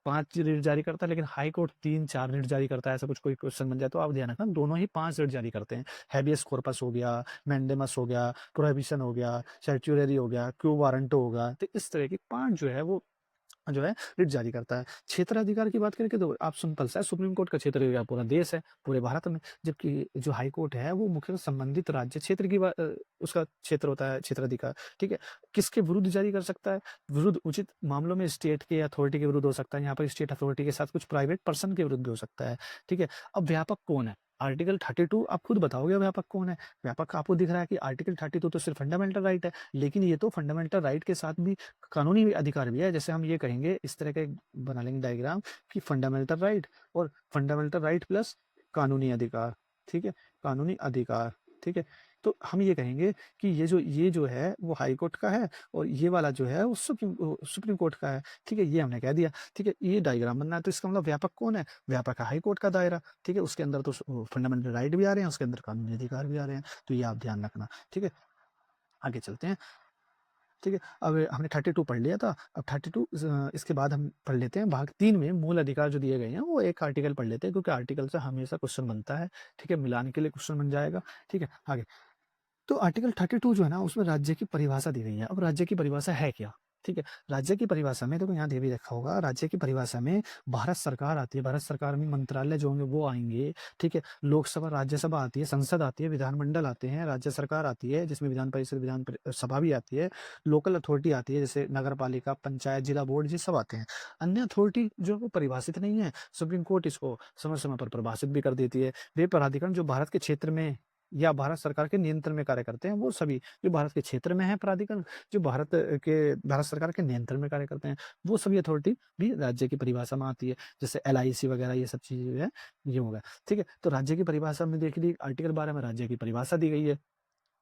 [SPEAKER 1] 5 रिट जारी करता है लेकिन हाई कोर्ट 3-4 रिट जारी करता है, ऐसा कुछ कोई क्वेश्चन बन जाए, तो आप ध्यान रखना दोनों ही 5 रिट जारी करते हैं। हैबियस कॉर्पस हो गया, मैंडेमस हो गया, प्रोहिबिशन हो गया, सर्क्यूलरी हो गया, क्यू वारंटो होगा, तो इस तरह की 5 जो है रिट जारी करता है। क्षेत्राधिकार की बात करें तो आप सिंपल सा है, सुप्रीम कोर्ट का क्षेत्र एरिया पूरा देश है, पूरे भारत में, जबकि जो हाई कोर्ट है वो मुख्य संबंधित राज्य क्षेत्र की उसका क्षेत्र होता है, क्षेत्राधिकार, ठीक है? किसके विरुद्ध जारी कर सकता है? विरुद्ध उचित मामलों में स्टेट के अथॉरिटी के विरुद्ध हो सकता है, यहाँ पर स्टेट अथॉरिटी के साथ कुछ प्राइवेट पर्सन के विरुद्ध भी हो सकता है, ठीक है? अब व्यापक कौन है? आर्टिकल 32 आप खुद बताओगे व्यापक कौन है? व्यापक आपको दिख रहा है कि आर्टिकल 32 तो सिर्फ फंडामेंटल राइट है, लेकिन ये तो फंडामेंटल राइट के साथ भी कानूनी अधिकार भी है। जैसे हम ये कहेंगे, इस तरह का एक बना लेंगे डायग्राम कि फंडामेंटल राइट और फंडामेंटल राइट प्लस कानूनी अधिकार, ठीक है? कानूनी अधिकार, ठीक है? तो हम ये कहेंगे कि ये जो है वो हाई कोर्ट का है और ये वाला जो है वो सुप्रीम कोर्ट का है, ठीक है? ये हमने कह दिया, ठीक है? ये डायग्राम बनना है, तो इसका मतलब व्यापक कौन है? व्यापक है हाई कोर्ट का दायरा, ठीक है? उसके अंदर तो फंडामेंटल राइट भी आ रहे हैं, उसके अंदर कानूनी अधिकार भी आ रहे हैं, तो ये आप ध्यान रखना, ठीक है? आगे चलते हैं, ठीक है? अब हमने 32 पढ़ लिया था, अब 32 इसके बाद हम पढ़ लेते हैं भाग 3 में मूल अधिकार जो दिए गए हैं, वो एक आर्टिकल पढ़ लेते हैं, क्योंकि आर्टिकल से हमेशा क्वेश्चन बनता है, ठीक है? मिलान के लिए क्वेश्चन बन जाएगा, ठीक है? आगे, तो आर्टिकल 32 जो है ना, उसमें राज्य की परिभाषा दी गई है। अब राज्य की परिभाषा है क्या? ठीक है? राज्य की परिभाषा में देखो यहाँ दे भी रखा होगा, राज्य की परिभाषा में भारत सरकार आती है, भारत सरकार में मंत्रालय जो होंगे वो आएँगे, ठीक है? लोकसभा, राज्यसभा आती है, संसद आती है, विधानमंडल आते हैं, राज्य सरकार आती है, जिसमें विधान परिषद, सभा भी आती है, लोकल अथॉरिटी आती है, जैसे नगर पालिका, पंचायत, जिला बोर्ड, ये सब आते हैं। अन्य अथॉरिटी जो है वो परिभाषित नहीं है, सुप्रीम कोर्ट इसको समय-समय पर परिभाषित भी कर देती है। वे प्राधिकरण जो भारत के क्षेत्र में या भारत सरकार के नियंत्रण में कार्य करते हैं, वो सभी जो भारत के क्षेत्र में है प्राधिकरण, जो भारत सरकार के नियंत्रण में कार्य करते हैं, वो सभी अथॉरिटी भी राज्य की परिभाषा में आती है। जैसे एलआईसी वगैरह ये सब चीज़ें जो है, ये हो गया, ठीक है? तो राज्य की परिभाषा में देख ली, आर्टिकल 12 में राज्य की परिभाषा दी गई है,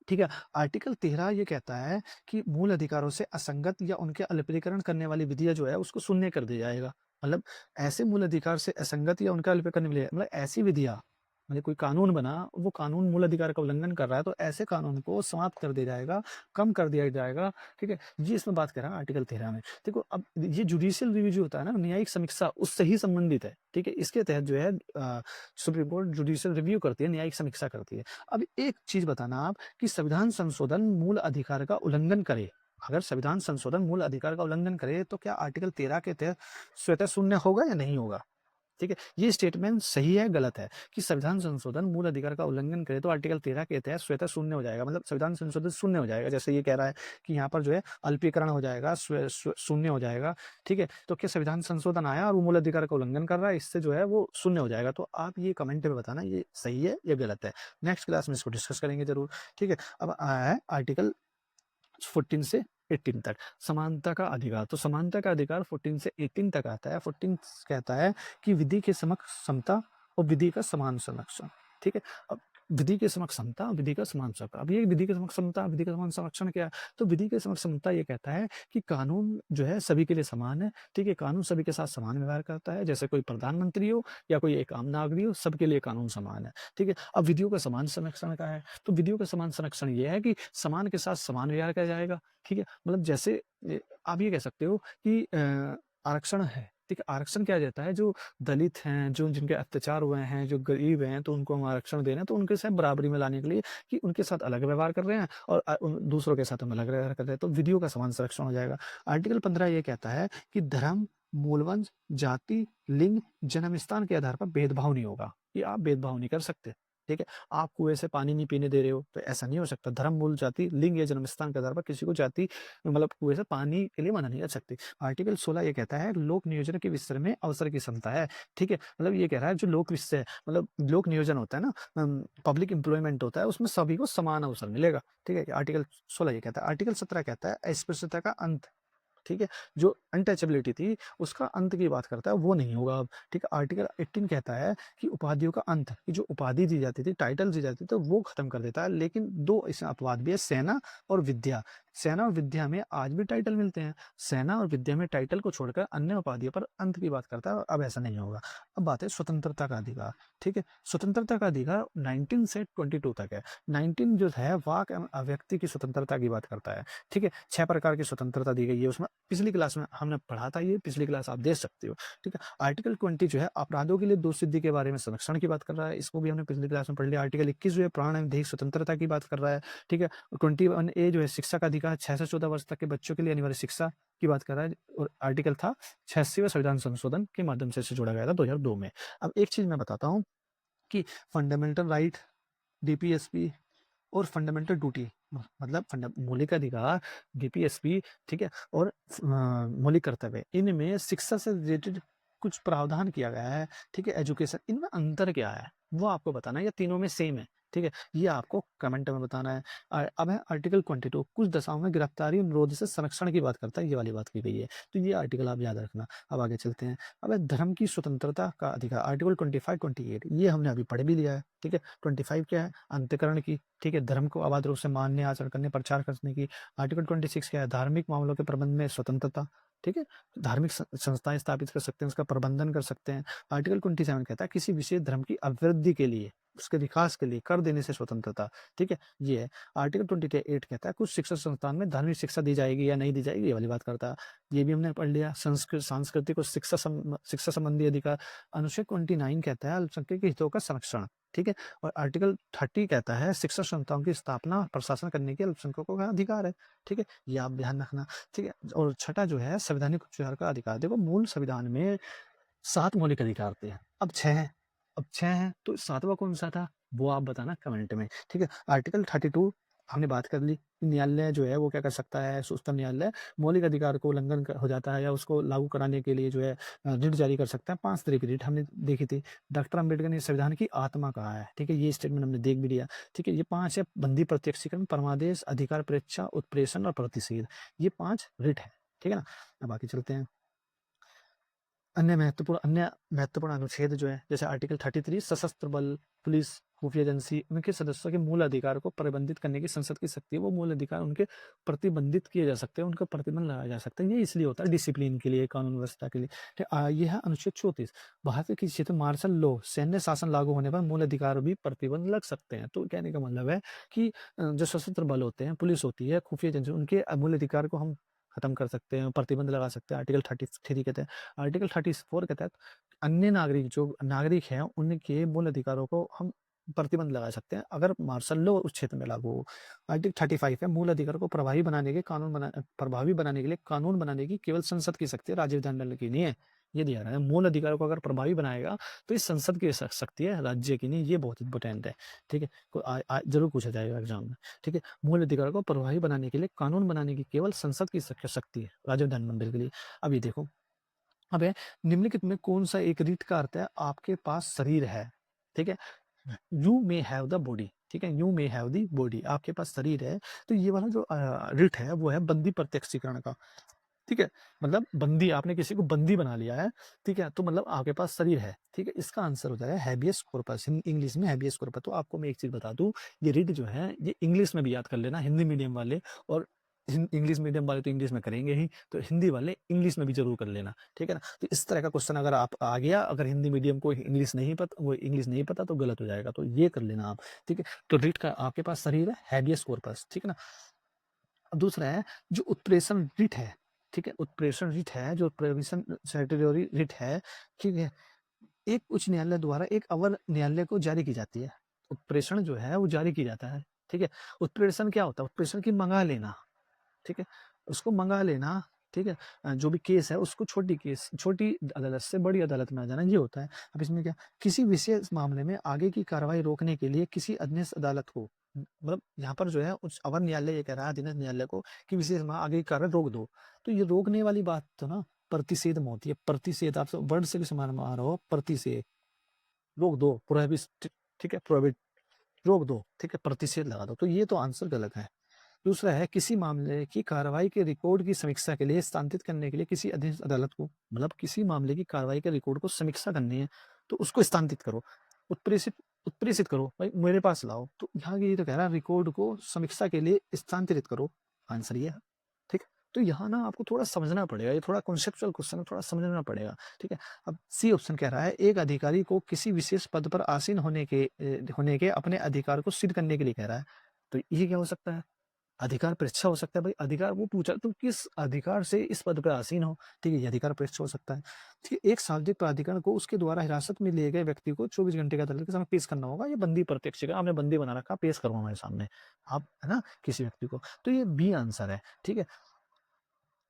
[SPEAKER 1] ठीक है? आर्टिकल 13 ये कहता है कि मूल अधिकारों से असंगत या उनके अल्पीकरण करने वाली विधियाँ जो है उसको शून्य कर दिया जाएगा। मतलब ऐसे मूल अधिकार से असंगत या उनका अल्पीकरण करने वाली, मतलब ऐसी विधियाँ, मतलब कोई कानून बना, वो कानून मूल अधिकार का उल्लंघन कर रहा है, तो ऐसे कानून को समाप्त कर दिया जाएगा, कम कर दिया जाएगा, ठीक है? ये इसमें बात कर रहा है आर्टिकल 13 में। देखो, अब ये जुडिशियल रिव्यू जो होता है ना, न्यायिक समीक्षा, उससे ही संबंधित है, ठीक है? इसके तहत जो है सुप्रीम कोर्ट जुडिशियल रिव्यू करती है, न्यायिक समीक्षा करती है। अब एक चीज़ बताना आप कि संविधान संशोधन मूल अधिकार का उल्लंघन करे, अगर संविधान संशोधन मूल अधिकार का उल्लंघन करे, तो क्या आर्टिकल 13 के तहत स्वतः शून्य होगा या नहीं होगा? ठीक है? ये स्टेटमेंट सही है, गलत है? कि संविधान संशोधन मूल अधिकार का उल्लंघन करे तो आर्टिकल 13 के तहत स्वतः शून्य हो जाएगा, मतलब संविधान संशोधन शून्य हो जाएगा। जैसे ये कह रहा है कि यहाँ पर जो है अल्पीकरण हो जाएगा, शून्य हो जाएगा, ठीक है? तो क्या संविधान संशोधन आया और वो मूल अधिकार का उल्लंघन कर रहा है, इससे जो है वो शून्य हो जाएगा? तो आप ये कमेंट में बताना, ये सही है या गलत है? नेक्स्ट क्लास में इसको डिस्कस करेंगे ज़रूर, ठीक है? अब आया है आर्टिकल 14 से 18 तक, समानता का अधिकार। तो समानता का अधिकार 14 से 18 तक आता है। 14 कहता है कि विधि के समक्ष समता और विधि का समान संरक्षण, ठीक है? अब विधि के समक्ष समता, विधि का समान संरक्षण। अब ये विधि के समक्ष समता, विधि का समान संरक्षण क्या है? तो विधि के समक्ष समता ये कहता है कि कानून जो है सभी के लिए समान है, ठीक है? कानून सभी के साथ समान व्यवहार करता है, जैसे कोई प्रधानमंत्री हो या कोई एक आम नागरिक हो, सबके लिए कानून समान है, ठीक है? अब विधियों का समान संरक्षण क्या है? तो विधियों का समान संरक्षण ये है कि समान के साथ समान व्यवहार किया जाएगा, ठीक है? मतलब जैसे आप ये कह सकते हो कि आरक्षण है, ठीक है, आरक्षण क्या देता है, जो दलित हैं, जो जिनके अत्याचार हुए हैं, जो गरीब हैं, तो उनको हम आरक्षण दे रहे हैं, तो उनके साथ बराबरी में लाने के लिए कि उनके साथ अलग व्यवहार कर रहे हैं और दूसरों के साथ हम अलग व्यवहार कर रहे हैं, तो विधियों का समान संरक्षण हो जाएगा। आर्टिकल 15 ये कहता है कि धर्म, मूलवंश, जाति, लिंग, जन्म स्थान के आधार पर भेदभाव नहीं होगा, कि आप भेदभाव नहीं कर सकते। ठीक है, आप कुएं से पानी नहीं पीने दे रहे हो तो ऐसा नहीं हो सकता। धर्म, मूल, जाति, लिंग या जन्म स्थान के आधार पर किसी को जाति मतलब कुएं से पानी के लिए मना नहीं कर सकती। आर्टिकल 16 ये कहता है लोक नियोजन के विषय में अवसर की क्षमता है। ठीक है, मतलब ये कह रहा है जो लोक विषय मतलब लोक नियोजन होता है ना, पब्लिक एम्प्लॉयमेंट होता है, उसमें सभी को समान अवसर मिलेगा। ठीक है, आर्टिकल 16 ये कहता है। आर्टिकल 17 कहता है अस्पृश्यता का अंत। ठीक है, जो अनटचेबिलिटी थी उसका अंत की बात करता है, वो नहीं होगा अब। ठीक है, आर्टिकल 18 कहता है कि उपाधियों का अंत, कि जो उपाधि दी जाती थी, टाइटल दी जाती थी, तो वो खत्म कर देता है। लेकिन दो इसमें अपवाद भी है, सेना और विद्या। सेना और विद्या में आज भी टाइटल मिलते हैं। सेना और विद्या में टाइटल को छोड़कर अन्य उपाधियों पर अंत की बात करता है, अब ऐसा नहीं होगा। अब बात है स्वतंत्रता का अधिकार। ठीक है, स्वतंत्रता का अधिकार 19 से 22 तक है। 19 जो है वाक एवं अभिव्यक्ति की स्वतंत्रता की बात करता है। ठीक है, 6 प्रकार की स्वतंत्रता दी गई है उसमें, पिछली क्लास में हमने पढ़ा था, ये पिछली क्लास आप देख सकते हो। ठीक है, आर्टिकल 20 जो है अपराधों के लिए दोष सिद्धि के बारे में संरक्षण की बात कर रहा है, इसको भी हमने पिछली क्लास में पढ़ लिया। आर्टिकल 21 जो है प्राण एवं दैहिक स्वतंत्रता की बात कर रहा है। ठीक है, 21A जो है शिक्षा का अधिकार, 6 से 14 वर्ष तक के बच्चों के लिए अनिवार्य शिक्षा की बात कर रहा है, और आर्टिकल था 86वें संविधान संशोधन के माध्यम से इसे जोड़ा गया था 2002 में। अब एक चीज मैं बताता हूँ कि फंडामेंटल राइट, डीपीएसपी और फंडामेंटल ड्यूटी मतलब मौलिक अधिकार, डीपीएसपी, ठीक है, और मौलिक कर्तव्य, इनमें शिक्षा से रिलेटेड कुछ प्रावधान किया गया है। ठीक है, एजुकेशन, इनमें अंतर क्या है वो आपको बताना है, या तीनों में सेम है। ठीक है, ये आपको कमेंट में बताना है। अब है आर्टिकल 22, कुछ दशाओं में गिरफ्तारी अनुरोध से संरक्षण की बात करता है, ये वाली बात की गई है, तो ये आर्टिकल आप याद रखना। अब आगे चलते हैं। अब है धर्म की स्वतंत्रता का अधिकार, आर्टिकल 25, 28, ये हमने अभी पढ़ भी लिया है। ठीक है, 25 क्या है, अंतकरण की। ठीक है, धर्म को अबाध रूप से मानने, आचरण करने, प्रचार करने की। आर्टिकल 26 क्या है, धार्मिक मामलों के प्रबंध में स्वतंत्रता। ठीक है, धार्मिक संस्थाएं स्थापित कर सकते हैं, उसका प्रबंधन कर सकते हैं। आर्टिकल 27 कहता है किसी विशेष धर्म की अभिवृद्धि के लिए, उसके विकास के लिए कर देने से स्वतंत्रता। ठीक है, ये है। आर्टिकल 28 कहता है कुछ शिक्षा संस्थान में धार्मिक शिक्षा दी जाएगी या नहीं दी जाएगी, ये वाली बात करता है, ये भी हमने पढ़ लिया। सांस्कृतिक और शिक्षा संबंधी अधिकार, अनुच्छेद 29 कहता है अल्पसंख्यक के हितों का संरक्षण। ठीक है, और आर्टिकल 30 कहता है शिक्षा संस्थाओं की स्थापना प्रशासन करने के अल्पसंख्यकों का अधिकार है। ठीक है, ये आप ध्यान रखना। ठीक है, और छठा जो है संवैधानिक उपचार का अधिकार। देखो मूल संविधान में 7 मौलिक अधिकार थे, अब 6 हैं। अब 6 हैं तो 7वां कौन सा था वो आप बताना कमेंट में। ठीक है, आर्टिकल 32 हमने बात कर ली। न्यायालय जो है वो क्या कर सकता है, उच्चतम न्यायालय मौलिक अधिकार को उल्लंघन हो जाता है या उसको लागू कराने के लिए जो है रिट जारी कर सकता है। 5 तरह की रिट हमने देखी थी। डॉक्टर अम्बेडकर ने संविधान की आत्मा कहा है। ठीक है, ये स्टेटमेंट हमने देख भी लिया। ठीक है, ये 5 है, बंदी, प्रत्यक्षीकरण, परमादेश, अधिकार परीक्षा, उत्प्रेषण और प्रतिषेध, ये 5 रिट है। ठीक है ना, अब बाकी चलते हैं। अन्य महत्वपूर्ण अनुच्छेद जो है, जैसे आर्टिकल 33 सशस्त्र बल, पुलिस, खुफिया एजेंसी, उनके सदस्यों के मूल अधिकार को प्रतिबंधित करने की संसद की शक्ति है। वो मूल अधिकार उनके प्रतिबंधित किए जा सकते हैं, उनका प्रतिबंध लगाया जा सकता है। ये इसलिए होता है डिसिप्लिन के लिए, कानून व्यवस्था के लिए। ये है अनुच्छेद 34, भारत के क्षेत्र में मार्शल लॉ, सैन्य शासन लागू होने पर मूल अधिकार भी प्रतिबंध लग सकते हैं। तो कहने का मतलब है कि जो सशस्त्र बल होते हैं, पुलिस होती है, खुफिया एजेंसी, उनके मूल अधिकार को हम खत्म कर सकते हैं, प्रतिबंध लगा सकते हैं। आर्टिकल 33 कहते हैं। आर्टिकल 34 के तहत अन्य नागरिक जो नागरिक हैं उनके मूल अधिकारों को हम प्रतिबंध लगा सकते हैं अगर मार्शल लॉ उस क्षेत्र में लागू हो। आर्टिकल 35 है मूल अधिकार को प्रभावी बनाने के लिए कानून बनाने की केवल संसद की शक्ति है, राज्य विधानमंडल की नहीं है। ये दिया रहा है, मूल अधिकारों को अगर प्रभावी बनाएगा तो इस संसद की शक्ति है, राज्य की नहीं। ये बहुत इंपॉर्टेंट है। ठीक है, जरूर पूछा जाएगा एग्जाम में। ठीक है, मूल अधिकारों को प्रभावी बनाने के लिए कानून बनाने की केवल संसद की शक्ति है, राज्य विधानमंडल के लिए। अब ये देखो, अब है निम्नलिखित में कौन सा एक रीट का अर्थ है आपके पास शरीर है। ठीक है, you may have the body. ठीक है, you may have the body, आपके पास शरीर है। तो ये वाला जो रीट है वो है बंदी प्रत्यक्षीकरण का। ठीक है, मतलब बंदी, आपने किसी को बंदी बना लिया है। ठीक है, तो मतलब आपके पास शरीर है। ठीक है, इसका आंसर हो जाएगा हैबियस कॉर्पस, इंग्लिश में हैबियस कॉर्पस। तो आपको मैं एक चीज बता दूं, ये रीड जो है ये इंग्लिश में भी याद कर लेना, हिंदी मीडियम वाले, और इंग्लिश मीडियम वाले तो इंग्लिश में करेंगे ही, तो हिंदी वाले इंग्लिश में भी जरूर कर लेना। ठीक है ना, तो इस तरह का क्वेश्चन अगर आप आ गया, अगर हिंदी मीडियम को इंग्लिश नहीं पता तो गलत हो जाएगा, तो ये कर लेना आप। ठीक है, तो रीड का आपके पास शरीर है, हैबियस कॉर्पस। ठीक है ना, अब दूसरा है जो उत्प्रेषण रीट है, ठीक है? उत्प्रेषण रिट है, जो प्रोहिबिशन सर्टिटरी रिट है, ठीक है? एक उच्च न्यायालय द्वारा एक अवर न्यायालय को जारी की जाती है। उत्प्रेषण जो है वो जारी की जाता है, ठीक है? उत्प्रेषण क्या होता है? उत्प्रेषण की मँगा लेना, ठीक है? उसको मँगा लेना, ठीक है? जो भी केस है उसको छोटी अदालत से बड़ी अदालत में आ जाना, ये होता है। अब इसमें क्या, किसी विशेष मामले में आगे की कार्रवाई रोकने के लिए किसी अधीनस्थ अदालत को, मतलब यहाँ पर जो है उच्च अवर न्यायालय ये कह रहा है अधीनस्थ न्यायालय को कि विशेष आगे की कार्रवाई रोक दो। तो ये रोकने वाली बात तो ना प्रतिषेध में होती है। प्रतिषेध आप वर्ड से भी समान मान रहे हो, प्रतिषेध, रोक दो, प्रोहिबिट, ठीक है? प्रोहिबिट, रोक दो, ठीक है? प्रतिषेध लगा दो। तो ये तो आंसर गलत है। दूसरा है, किसी मामले की कार्रवाई के रिकॉर्ड की समीक्षा के लिए स्थानांतरित करने के लिए किसी अधीनस्थ अदालत को, मतलब किसी मामले की कार्रवाई के रिकॉर्ड को समीक्षा करनी है तो उसको स्थानांतरित करो, उत्प्रेषित उत्प्रेषित करो, भाई मेरे पास लाओ। तो यहाँ ये तो कह रहा है रिकॉर्ड को समीक्षा के लिए स्थानांतरित करो, आंसर ये है, ठीक है? तो यहाँ ना आपको थोड़ा समझना पड़ेगा, ये थोड़ा कॉन्सेप्चुअल क्वेश्चन है, थोड़ा समझना पड़ेगा, ठीक है? अब सी ऑप्शन कह रहा है, एक अधिकारी को किसी विशेष पद पर आसीन होने के अपने अधिकार को सिद्ध करने के लिए कह रहा है। तो ये क्या हो सकता है? अधिकार परीक्षा हो सकता है। भाई अधिकार वो पूछा, तुम किस अधिकार से इस पद पर आसीन हो, ठीक है? ये अधिकार परीक्षा हो सकता है, ठीक है? एक सार्वजनिक प्राधिकरण को उसके द्वारा हिरासत में लिए गए व्यक्ति को 24 घंटे का अदालत के सामने पेश करना होगा। ये बंदी प्रत्यक्ष का आपने बंदी बना रखा, पेश करो हमारे सामने आप, है ना, किसी व्यक्ति को। तो ये बी आंसर है, ठीक है?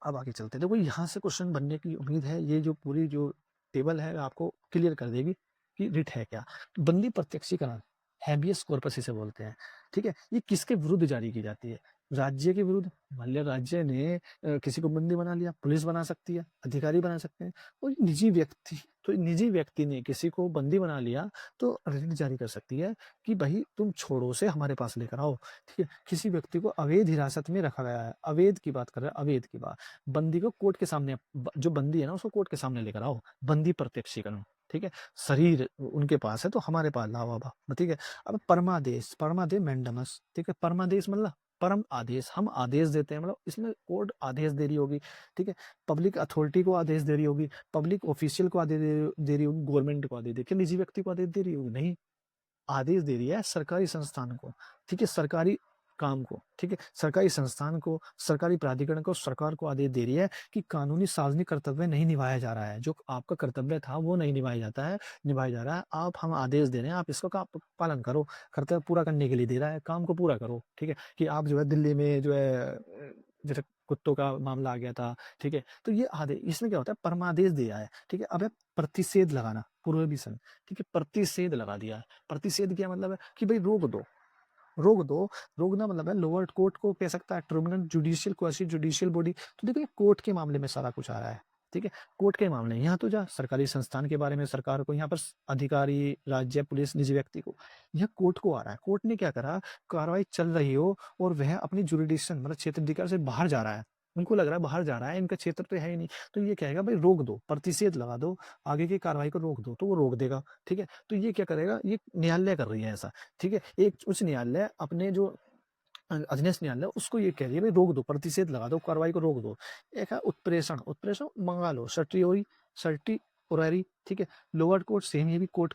[SPEAKER 1] अब आगे चलते हैं। देखो यहाँ से क्वेश्चन बनने की उम्मीद है, ये जो पूरी जो टेबल है आपको क्लियर कर देगी कि रिट है क्या। बंदी प्रत्यक्षीकरण, हैबियस कॉर्पस इसे बोलते हैं, ठीक है? ये किसके विरुद्ध जारी की जाती है? राज्य के विरुद्ध। मान लिया राज्य ने किसी को बंदी बना लिया, पुलिस बना सकती है, अधिकारी बना सकते हैं। और निजी व्यक्ति, तो निजी व्यक्ति ने किसी को बंदी बना लिया तो रिट जारी कर सकती है कि भाई तुम छोड़ो से हमारे पास लेकर आओ, ठीक है? किसी व्यक्ति को अवैध हिरासत में रखा गया है, अवैध की बात कर रहे हैं, अवैध की बात। बंदी को कोर्ट के सामने, जो बंदी है ना उसको कोर्ट के सामने लेकर आओ, बंदी प्रत्यक्षीकरण, ठीक है? शरीर उनके पास है तो हमारे पास लाओ अब, ठीक है? अब परमादेश, परमादेश मैंडेमस, ठीक है? परमादेश मतलब परम आदेश, हम आदेश देते हैं, मतलब इसमें कोर्ट आदेश दे रही होगी, ठीक है? पब्लिक अथॉरिटी को आदेश दे रही होगी, पब्लिक ऑफिशियल को आदेश दे रही होगी, गवर्नमेंट को आदेश दे, क्या निजी व्यक्ति को आदेश दे रही होगी? नहीं, आदेश दे रही है सरकारी संस्थान को, ठीक है? सरकारी काम को, ठीक है? सरकारी संस्थान को, सरकारी प्राधिकरण को, सरकार को आदेश दे रही है कि कानूनी सार्वजनिक कर्तव्य नहीं निभाया जा रहा है, जो आपका कर्तव्य था वो नहीं निभाया जा रहा है। आप, हम आदेश दे रहे हैं, आप इसका पालन करो, कर्तव्य पूरा करने के लिए दे रहा है, काम को पूरा करो, ठीक है? कि आप जो है दिल्ली में जो है जैसे कुत्तों का मामला आ गया था, ठीक है? तो ये आदेश, इसमें क्या होता है, परमादेश दिया है, ठीक है? अब है प्रतिषेध लगाना, प्रोहिबिशन, ठीक है? प्रतिषेध लगा दिया है। प्रतिषेध क्या मतलब है कि भाई रोक दो, रोक दो। रोकना मतलब है लोअर कोर्ट को कह सकता है, tribunal, judicial, quasi judicial body. तो देखो ये कोर्ट के मामले में सारा कुछ आ रहा है, ठीक है? कोर्ट के मामले, यहाँ तो जा सरकारी संस्थान के बारे में, सरकार को, यहाँ पर अधिकारी, राज्य, पुलिस, निजी व्यक्ति को, यहाँ कोर्ट को आ रहा है। कोर्ट ने क्या करा, कार्रवाई चल रही हो और वह अपनी जुरिडिक्शन मतलब क्षेत्राधिकार से बाहर जा रहा है, उनको लग रहा है बाहर जा रहा है, इनका क्षेत्र तो है ही नहीं, तो ये कहेगा भाई रोक दो, प्रतिषेध लगा दो, आगे की कार्रवाई को रोक दो, तो वो रोक देगा, ठीक है? तो ये क्या करेगा, ये न्यायालय कर रही है ऐसा, ठीक है? एक उच्च न्यायालय अपने जो अधीनस्थ न्यायालय उसको ये कह रही है भाई रोक दो, प्रतिषेध लगा दो, कार्रवाई को रोक दो। एक है उत्प्रेषण, उत्प्रेषण मंगा लो, सर्टिओरी, ठीक है? लोअर कोर्ट सेम, ये भी कोर्ट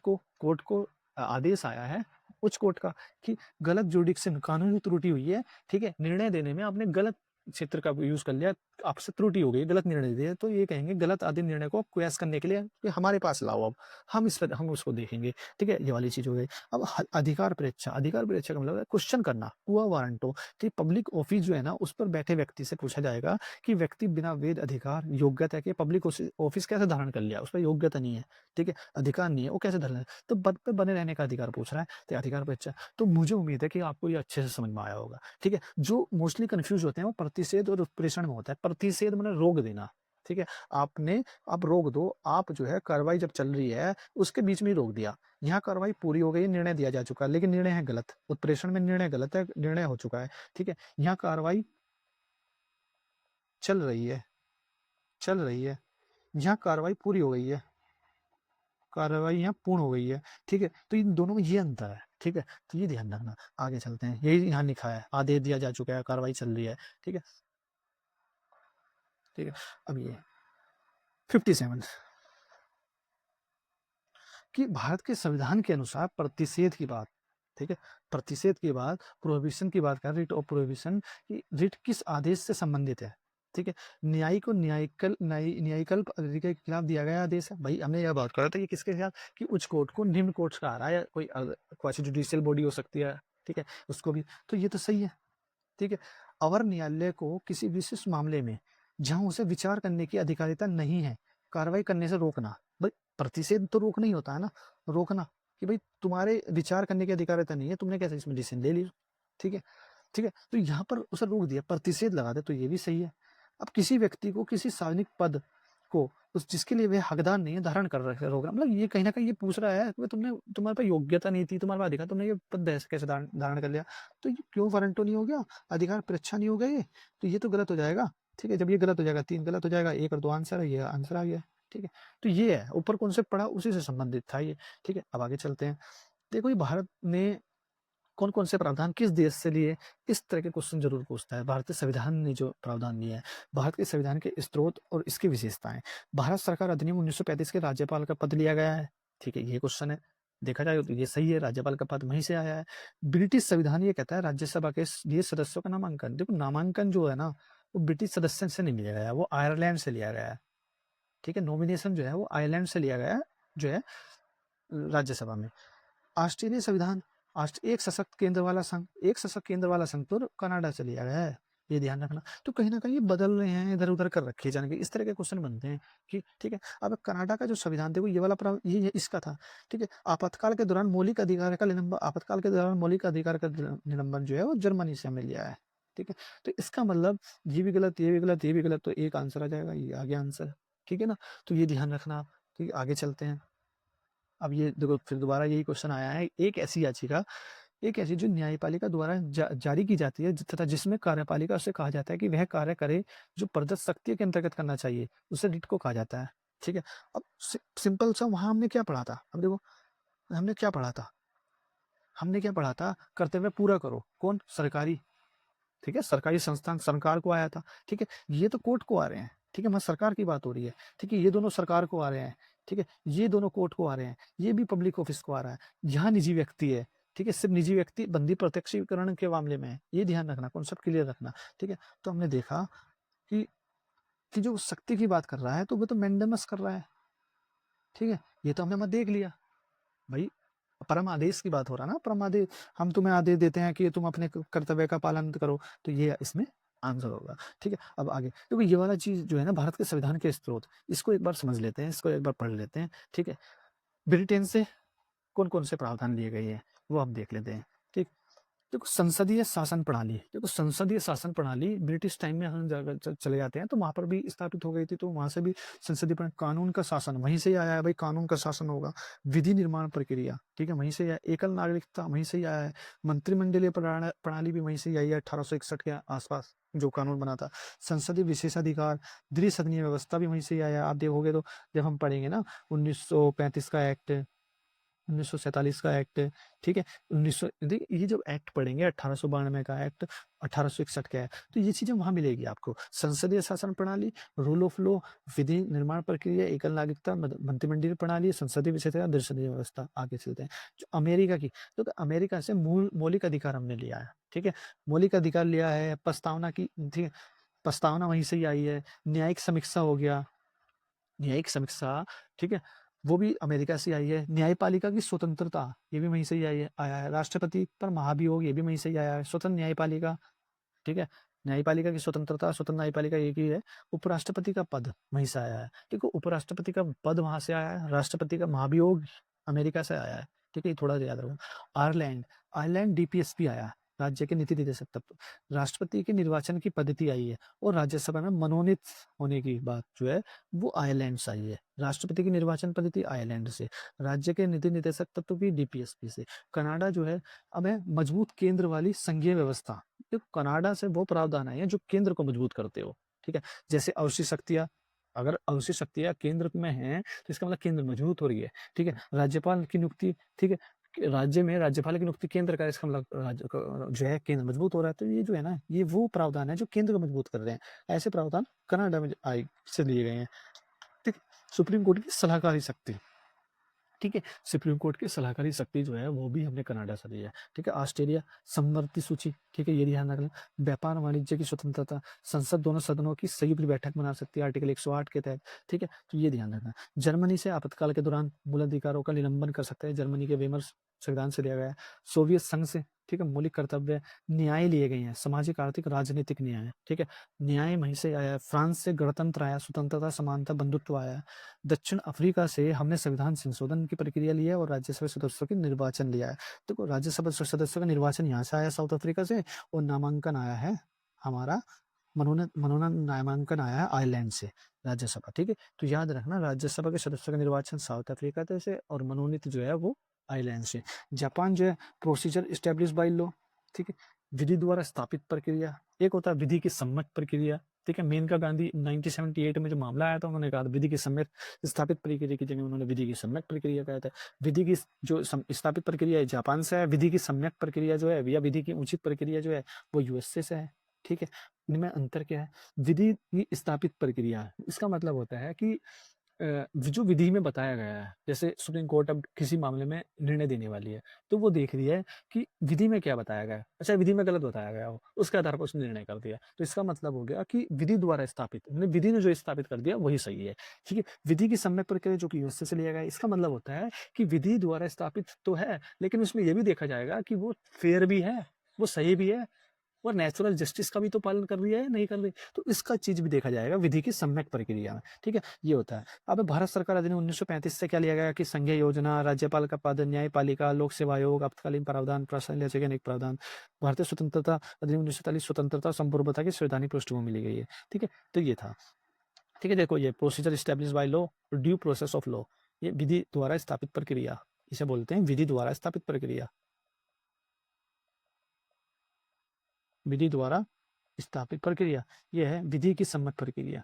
[SPEAKER 1] को आदेश आया है उच्च कोर्ट का कि गलत जुडिक्शन, कानूनी त्रुटि हुई है, ठीक है? निर्णय देने में आपने गलत क्षेत्र का यूज कर लिया, आपसे त्रुटि हो गई, गलत निर्णय दिया, तो ये कहेंगे गलत आदि निर्णय को क्वैश करने के लिए कि हमारे पास लाओ, अब हम उसको देखेंगे, ठीक है? ये वाली चीज हो गई। अब अधिकार परीक्षा, अधिकार परीक्षा का मतलब है क्वेश्चन करना, हुआ वारंटो, कि पब्लिक ऑफिस जो है ना उस पर बैठे व्यक्ति से पूछा जाएगा कि व्यक्ति बिना वेद अधिकार योग्यता के पब्लिक ऑफिस कैसे धारण कर लिया, उस पर योग्यता नहीं है, ठीक है? अधिकार नहीं है, वो कैसे धारण, तो पद पे बने रहने का अधिकार पूछ रहा है, तो अधिकार परीक्षा। तो मुझे उम्मीद है कि आपको ये अच्छे से समझ में आया होगा, ठीक है? जो मोस्टली कंफ्यूज होते हैं वो प्रतिषेध और उत्प्रेषण में होता है। प्रतिषेध मतलब रोक देना, ठीक है? आपने, अब रोक दो, आप जो है कार्रवाई जब चल रही है उसके बीच में ही रोक दिया, यहाँ कार्रवाई पूरी हो गई, निर्णय दिया जा चुका है, लेकिन निर्णय है गलत, उत्प्रेषण में निर्णय गलत है, निर्णय हो चुका है, ठीक है? यहाँ कार्रवाई चल रही है, चल रही है, यहाँ कार्रवाई पूरी हो गई है, कार्रवाई यहाँ पूर्ण हो गई है, ठीक है? तो इन दोनों में ये अंतर है, ठीक है? तो ये ध्यान रखना। आगे चलते हैं, यही यहाँ लिखा है, आदेश दिया जा चुका है, कार्रवाई चल रही है, ठीक है? ठीक है, अब ये 57 कि भारत के संविधान के अनुसार प्रतिषेध की बात, ठीक है? प्रतिषेध की बात, प्रोहिबिशन की बात कर, रिट ऑफ प्रोहिबिशन की, रिट किस आदेश से संबंधित है? ठीक है? न्यायिकल्प अधिकारी के खिलाफ दिया गया आदेश है। भाई हमने यह बात करा था, ये किसके खिलाफ कि उच्च कोर्ट को निम्न कोर्ट कहा रहा है, या कोई क्वासी जुडिशियल बॉडी हो सकती है, ठीक है? उसको भी, तो ये तो सही है, ठीक है? अवर न्यायालय को किसी विशिष्ट मामले में जहां उसे विचार करने की अधिकारिता नहीं है, कार्रवाई करने से रोकना। भाई प्रतिषेध तो रोक नहीं होता है ना, रोकना कि भाई तुम्हारे विचार करने की अधिकारिता नहीं है, तुमने कैसे इसमें डिसीजन ले लिया, ठीक है? ठीक है, तो यहाँ पर उसे रोक दिया, प्रतिषेध लगा दे तो ये भी सही है। अब किसी व्यक्ति को किसी सार्वजनिक पद को उस जिसके लिए वह हकदार नहीं है धारण कर रखे रोकना, मतलब ये कहीं ना कहीं ये पूछ रहा है कि तुमने, तुम्हारे पास योग्यता नहीं थी, तुम्हारे पास अधिकार, तुमने ये पद कैसे धारण धारण कर लिया, तो ये क्यों वारंटो नहीं हो गया, अधिकार परीक्षा नहीं हो गया ये, तो ये तो गलत हो जाएगा, ठीक है? जब ये गलत हो जाएगा, 3 गलत हो जाएगा, 1 और 2 आंसर है, ये आंसर आ गया, ठीक है? तो ये है, ऊपर कौन से पढ़ा उसी से संबंधित था ये, ठीक है? अब आगे चलते हैं। देखो ये भारत ने कौन-कौन से प्रावधान किस देश से लिए, इस तरह के क्वेश्चन ज़रूर पूछता है। भारतीय संविधान ने जो प्रावधान लिया है, भारत के संविधान के स्रोत और इसकी विशेषताएँ। भारत सरकार अधिनियम 1935 के राज्यपाल का पद लिया गया है, ठीक है? ये क्वेश्चन है। देखा जाए तो ये सही है, राज्यपाल का पद वहीं से आया है। ब्रिटिश संविधान ये कहता है राज्यसभा के लिए सदस्यों का नामांकन। देखो नामांकन जो है ना, वो ब्रिटिश सदस्य से नहीं लिया गया है, वो आयरलैंड से लिया गया है, ठीक है? नॉमिनेशन जो है वो आयरलैंड से लिया गया है, जो है राज्यसभा में। ऑस्ट्रेलिया संविधान एक सशक्त केंद्र वाला संघ, एक सशक्त केंद्र वाला संघ तो कनाडा से लिया गया है, ये ध्यान रखना। तो कहीं ना कहीं ये बदल रहे हैं, इधर उधर कर रखे जाएंगे, इस तरह के क्वेश्चन बनते हैं कि ठीक है। अब कनाडा का जो संविधान देखो, ये वाला ये इसका था, ठीक है? आपातकाल के दौरान मौलिक अधिकार का निलंबन, आपातकाल के दौरान मौलिक अधिकार का निलंबन जो है वो जर्मनी से हमें लिया है, ठीक है? तो इसका मतलब ये भी गलत, ये भी गलत, ये भी गलत, तो एक आंसर आ जाएगा, ये आगे आंसर, ठीक है ना? तो ये ध्यान रखना, ठीक है? आगे चलते हैं। अब ये देखो फिर दोबारा यही क्वेश्चन आया है, एक ऐसी जो न्यायपालिका द्वारा जारी की जाती है तथा जिसमें कार्यपालिका से कहा जाता है कि वह कार्य करे जो प्रदत्त शक्ति के अंतर्गत करना चाहिए, उसे रिट को कहा जाता है, ठीक है? अब सिंपल सा वहां हमने क्या पढ़ा था, अब देखो हमने क्या पढ़ा था, कर्तव्य पूरा करो, कौन? सरकारी, ठीक है? सरकारी संस्थान सरकार को आया था, ठीक है? ये तो कोर्ट को आ रहे हैं, ठीक है? वहां सरकार की बात हो रही है, ठीक है? ये दोनों सरकार को आ रहे हैं, ठीक है? ये दोनों कोर्ट को आ रहे हैं, ये भी पब्लिक ऑफिस को आ रहा है, यहाँ निजी व्यक्ति है, ठीक है? सिर्फ निजी व्यक्ति बंदी प्रत्यक्षीकरण के मामले में है, ये ध्यान रखना, कॉन्सेप्ट क्लियर रखना, ठीक है? तो हमने देखा कि जो शक्ति की बात कर रहा है तो वो तो मैंडेमस कर रहा है, ठीक है? ये तो हमने मत देख लिया भाई, परम आदेश की बात हो रहा है ना, परम आदेश, हम तुम्हें आदेश देते हैं कि तुम अपने कर्तव्य का पालन करो, तो ये इसमें आंसर होगा, ठीक है? अब आगे क्योंकि ये वाला चीज जो है ना, भारत के संविधान के स्रोत, इसको एक बार समझ लेते हैं, इसको एक बार पढ़ लेते हैं, ठीक है? ब्रिटेन से कौन कौन से प्रावधान लिए गए हैं वो हम देख लेते हैं, ठीक? देखो संसदीय शासन प्रणाली, देखो संसदीय शासन प्रणाली ब्रिटिश टाइम में हम चले जाते हैं तो वहां पर भी स्थापित हो गई थी, तो वहां से भी संसदीय कानून का शासन वहीं से ही आया है भाई, कानून का शासन होगा। विधि निर्माण प्रक्रिया, ठीक है, वहीं से आया। एकल नागरिकता वहीं से ही आया है। मंत्रिमंडलीय प्रणाली भी वहीं से ही आई है, 1861 के आसपास जो कानून बना था। संसदीय विशेषाधिकार, द्विसदनीय व्यवस्था भी वहीं से ही आया है। आप देखोगे तो जब हम पढ़ेंगे ना 1935 का एक्ट, 1947 का एक्ट, ठीक है, 1900, ये जब एक्ट पढ़ेंगे 1892 का एक्ट, 1861 का है, तो ये चीजें वहां मिलेगी आपको। संसदीय शासन प्रणाली, रूल ऑफ लॉ, विधि निर्माण प्रक्रिया, एकल नागरिकता, मंत्रिमंडलीय प्रणाली, संसदीय विशेषता, दर्शनीय व्यवस्था। आगे चलते हैं जो अमेरिका की, तो अमेरिका से मूल मौलिक अधिकार हमने लिया है, ठीक है? मौलिक अधिकार लिया है, प्रस्तावना की, ठीक है, प्रस्तावना वहीं से ही आई है। न्यायिक समीक्षा हो गया, न्यायिक समीक्षा, ठीक है, वो भी अमेरिका से आई है। न्यायपालिका की स्वतंत्रता, ये भी वहीं से ही आया है। राष्ट्रपति पर महाभियोग, ये भी वहीं से ही आया है। स्वतंत्र न्यायपालिका, ठीक है, न्यायपालिका की स्वतंत्रता, स्वतंत्र न्यायपालिका एक ही है। उपराष्ट्रपति का पद वहीं से आया है, ठीक है, उपराष्ट्रपति का पद वहां से आया है। राष्ट्रपति का महाभियोग अमेरिका से आया है, ठीक है, ये थोड़ा याद रखो। आयरलैंड, आयरलैंड डीपीएसपी आया, राज्य के नीति निर्देशक। तब राष्ट्रपति के निर्वाचन की पद्धति आई है और राज्यसभा में मनोनीत होने की बात जो है वो आयरलैंड से आई है। राष्ट्रपति की निर्वाचन पद्धति आयरलैंड से, राज्य के नीति निर्देशक तत्व भी डीपीएसपी से। कनाडा जो है अब है मजबूत केंद्र वाली संघीय व्यवस्था। तो कनाडा से वो प्रावधान आए हैं जो केंद्र को मजबूत करते हो, ठीक है? जैसे अवशिष्ट शक्तियां, अगर अवशिष्ट शक्तियां केंद्र में हैं तो इसका मतलब केंद्र मजबूत हो रही है, ठीक है? राज्यपाल की नियुक्ति, ठीक है, राज्य में राज्यपाल की नियुक्ति केंद्र का, इसका मतलब राज्य जो है केंद्र मजबूत हो रहा है। तो ये जो है ना, ये वो प्रावधान है जो केंद्र को मजबूत कर रहे हैं। ऐसे प्रावधान कनाडा में से लिए गए हैं, ठीक? सुप्रीम कोर्ट की सलाहकारी शक्ति, ठीक है? सुप्रीम कोर्ट की सलाहकारी शक्ति जो है वो भी हमने कनाडा से ली है, ठीक है? ऑस्ट्रेलिया समवर्ती सूची, ठीक है? ये ध्यान रखना। व्यापार वाणिज्य की स्वतंत्रता, संसद दोनों सदनों की संयुक्त बैठक बना सकती है आर्टिकल 108 के तहत, ठीक है? तो ये ध्यान रखना। जर्मनी से आपातकाल के दौरान मूल अधिकारों का निलंबन कर सकता है, जर्मनी के वेमर संविधान से लिया गया है। सोवियत संघ से, ठीक है? मौलिक कर्तव्य, न्याय लिए गए हैं, सामाजिक, आर्थिक, राजनीतिक न्याय, ठीक है? न्याय वहीं से आया है। फ्रांस से गणतंत्र आया, स्वतंत्रता, समानता, बंधुत्व आया है। दक्षिण अफ्रीका से हमने संविधान संशोधन की प्रक्रिया ली है और राज्यसभा सदस्यों के निर्वाचन लिया है। देखो राज्यसभा सदस्यों का निर्वाचन यहाँ से आया साउथ अफ्रीका से, और नामांकन आया है हमारा, मनोनयन मनोनयन नामांकन आया है आयरलैंड से राज्यसभा, ठीक है? तो याद रखना राज्यसभा के सदस्यों का निर्वाचन साउथ अफ्रीका से और मनोनीत जो है वो आयरलैंड से। जापान जो है प्रोसीजर इस्टेब्लिश बाय लॉ, ठीक है? विधि द्वारा स्थापित प्रक्रिया। एक होता है विधि की सम्मत प्रक्रिया, ठीक है? मेनका गांधी 1978 में जो मामला आया था उन्होंने कहा विधि की सम्मत स्थापित प्रक्रिया की जगह उन्होंने विधि की सम्यक प्रक्रिया कहा था। विधि की जो स्थापित प्रक्रिया है जापान से है, विधि की सम्यक प्रक्रिया जो है या विधि की उचित प्रक्रिया जो है वो यूएसए से है, ठीक है? इनमें अंतर क्या है? विधि की स्थापित प्रक्रिया, इसका मतलब होता है कि जो विधि में बताया गया है, जैसे सुप्रीम कोर्ट अब किसी मामले में निर्णय देने वाली है, तो वो देख रही है कि विधि में क्या बताया गया है। अच्छा विधि में गलत बताया गया हो, उसके आधार पर उसने निर्णय कर दिया। तो इसका मतलब हो गया कि विधि द्वारा स्थापित, मतलब विधि ने जो स्थापित कर दिया वही सही है, ठीक है? विधि की सम्यक प्रक्रिया जो कि यूएसए से लिया गया है, इसका मतलब होता है कि विधि द्वारा स्थापित तो है, लेकिन उसमें ये भी देखा जाएगा कि वो फेयर भी है, वो सही भी है, और नेचुरल जस्टिस का भी तो पालन कर रही है नहीं कर रही, तो इसका चीज भी देखा जाएगा विधि की सम्यक प्रक्रिया में, ठीक है? ये होता है। अब भारत सरकार अधिनियम 1935 से क्या लिया गया कि संघीय योजना, राज्यपाल का पद, न्यायपालिका, लोक सेवा आयोग, आपातकालीन प्रावधान, प्रशासन के अनेक प्रावधान, भारतीय स्वतंत्रता अधिनियम 1940 स्वतंत्रता संप्रभुता की संवैधानिक पृष्ठभूमि मिली गई है, ठीक है? तो ये था, ठीक है? देखो ये procedure establish by law, due process of law, ये विधि द्वारा स्थापित प्रक्रिया, इसे बोलते हैं विधि द्वारा स्थापित प्रक्रिया, विधि द्वारा स्थापित प्रक्रिया। यह है विधि की सम्मत प्रक्रिया,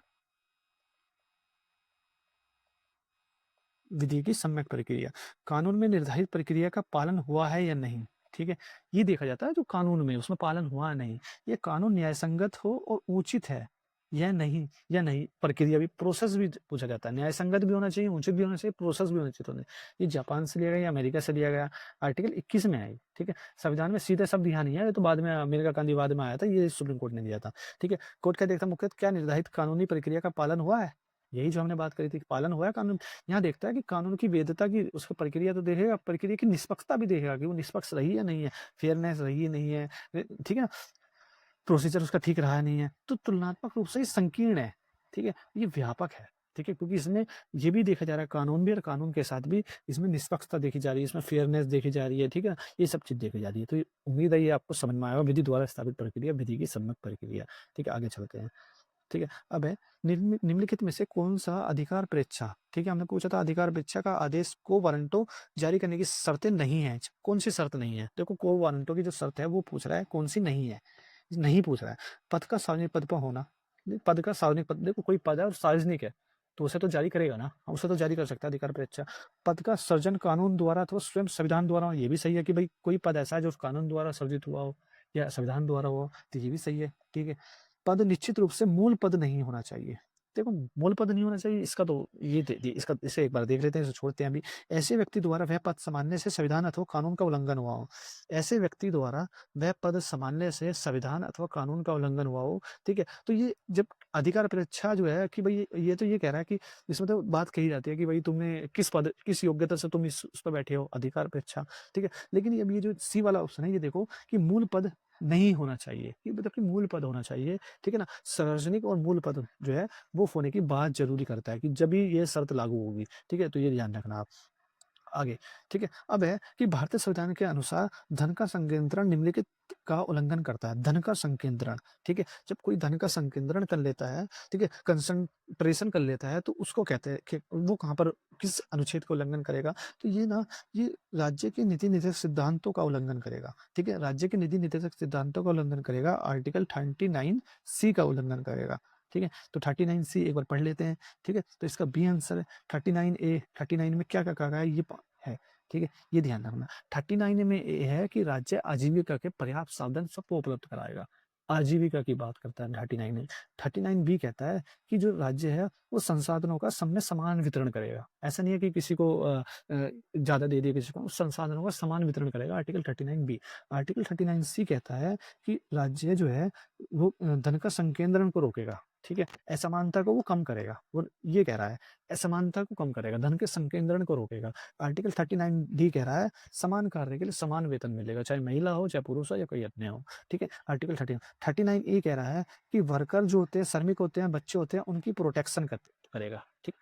[SPEAKER 1] विधि की सम्यक प्रक्रिया। कानून में निर्धारित प्रक्रिया का पालन हुआ है या नहीं, ठीक है? ये देखा जाता है जो कानून में उसमें पालन हुआ है नहीं, ये कानून न्यायसंगत हो और उचित है या नहीं, प्रक्रिया भी, प्रोसेस भी पूछा जाता है, न्याय संगत भी होना चाहिए, उचित भी होना चाहिए, प्रोसेस भी होना चाहिए। होने ये जापान से लिया गया या अमेरिका से लिया गया, आर्टिकल 21 में है, ठीक है? संविधान में सीधे शब्द यहाँ नहीं है, ये तो बाद में अमेरिका गांधी बाद में आया था, ये सुप्रीम कोर्ट ने दिया था, ठीक है? कोर्ट क्या देखता है मुख्यतः क्या निर्धारित कानूनी प्रक्रिया का पालन हुआ है, यही जो हमने बात करी थी कि पालन हुआ है कानून। यहाँ देखता है कि कानून की वैधता की उसकी प्रक्रिया तो देखेगा, प्रक्रिया की निष्पक्षता भी देखेगा कि वो निष्पक्ष रही है नहीं है, फेयरनेस रही है नहीं है, ठीक है ना? प्रोसीजर उसका ठीक रहा नहीं है, तो तुलनात्मक रूप से ये संकीर्ण है, ठीक है? ये व्यापक है, ठीक है? क्योंकि इसमें ये भी देखा जा रहा है कानून भी, और कानून के साथ भी इसमें निष्पक्षता देखी जा रही है, इसमें फेयरनेस देखी जा रही है, ठीक है? ये सब चीज देखी जा रही है। तो उम्मीद है ये आपको समझ में आएगा, विधि द्वारा स्थापित प्रक्रिया, विधि की सम्यक प्रक्रिया, ठीक है? आगे चलते हैं, ठीक है? अब है निम्नलिखित में से कौन सा अधिकार परीक्षा, ठीक है? हमने पूछा था अधिकार परीक्षा का आदेश को वारंटो जारी करने की शर्तें नहीं है, कौन सी शर्त नहीं है? देखो को वारंटो की जो शर्त है वो पूछ रहा है, कौन सी नहीं है, नहीं पूछ रहा है। पद का सार्वजनिक पद पर होना, पद का सार्वजनिक पद, देखो कोई पद है और सार्वजनिक है तो उसे तो जारी करेगा ना, उसे तो जारी कर सकता है अधिकार परीक्षा। पद का सृजन कानून द्वारा अथवा स्वयं संविधान द्वारा हो, ये भी सही है कि भाई कोई पद ऐसा है जो कानून द्वारा सर्जित हुआ हो या संविधान द्वारा हो, तो ये भी सही है, ठीक है? पद निश्चित रूप से मूल पद नहीं होना चाहिए, देखो मूल पद नहीं होना चाहिए, इसका तो इसका इसे एक बार देख लेते हैं, इसे छोड़ते हैं अभी। ऐसे व्यक्ति द्वारा वह पद संभालने से संविधान अथवा कानून का उल्लंघन हुआ हो, ऐसे व्यक्ति द्वारा वह पद संभालने से संविधान अथवा कानून का उल्लंघन हुआ हो, ठीक है? तो ये जब अधिकार परीक्षा जो है कि भाई ये तो ये कह रहा है कि इसमें तो बात कही जाती है कि भाई तुमने किस योग्यता से तुम उस पर बैठे हो, अधिकार परीक्षा, ठीक है? लेकिन अब ये जो सी वाला ऑप्शन है ये देखो कि मूल पद नहीं होना चाहिए, ये मतलब कि मूल पद होना चाहिए, ठीक है ना? सार्वजनिक और मूल पद जो है वो होने की बात जरूरी करता है कि जब भी ये शर्त लागू होगी, ठीक है? तो ये ध्यान रखना आप। आगे, ठीक है? अब है कि भारतीय संविधान के अनुसार धन का संकेंद्रण निम्नलिखित का उल्लंघन करता है। धन का संकेंद्रण, ठीक है? जब कोई धन का संकेंद्रण कर लेता है, ठीक है, कंसंट्रेशन कर लेता है, तो उसको कहते हैं कि वो कहाँ पर किस अनुच्छेद का उल्लंघन करेगा? तो ये ना, ये राज्य के नीति निर्देशक सिद्धांतों का उल्लंघन करेगा, ठीक है? राज्य के नीति निर्देशक सिद्धांतों का उल्लंघन करेगा, आर्टिकल 39C का उल्लंघन करेगा, ठीक है? तो 39C एक बार पढ़ लेते हैं, ठीक है? तो इसका बी आंसर है 39A। 39 में क्या क्या कहा गया है ये है, ठीक है? ये ध्यान रखना। 39 में ये है कि राज्य आजीविका के पर्याप्त साधन सबको उपलब्ध कराएगा। आजीविका की बात करता है 39 ए। 39 बी कहता है कि जो राज्य है वो संसाधनों का सब में समान वितरण करेगा। ऐसा नहीं है कि किसी को ज़्यादा दे दिया किसी को, संसाधनों का समान वितरण करेगा, आर्टिकल 39 बी। आर्टिकल 39 सी कहता है कि राज्य जो है वो धन का संकेंद्रण को रोकेगा, ठीक है? असमानता को वो कम करेगा, वो ये कह रहा है, असमानता को कम करेगा, धन के संकेंद्रण को रोकेगा। आर्टिकल 39 डी कह रहा है समान कार्य के लिए समान वेतन मिलेगा, चाहे महिला हो, चाहे पुरुष हो या कोई अन्य हो, ठीक है? आर्टिकल 39 ए कह रहा है कि वर्कर जो होते हैं, श्रमिक होते हैं, बच्चे होते हैं, उनकी प्रोटेक्शन करेगा, ठीक?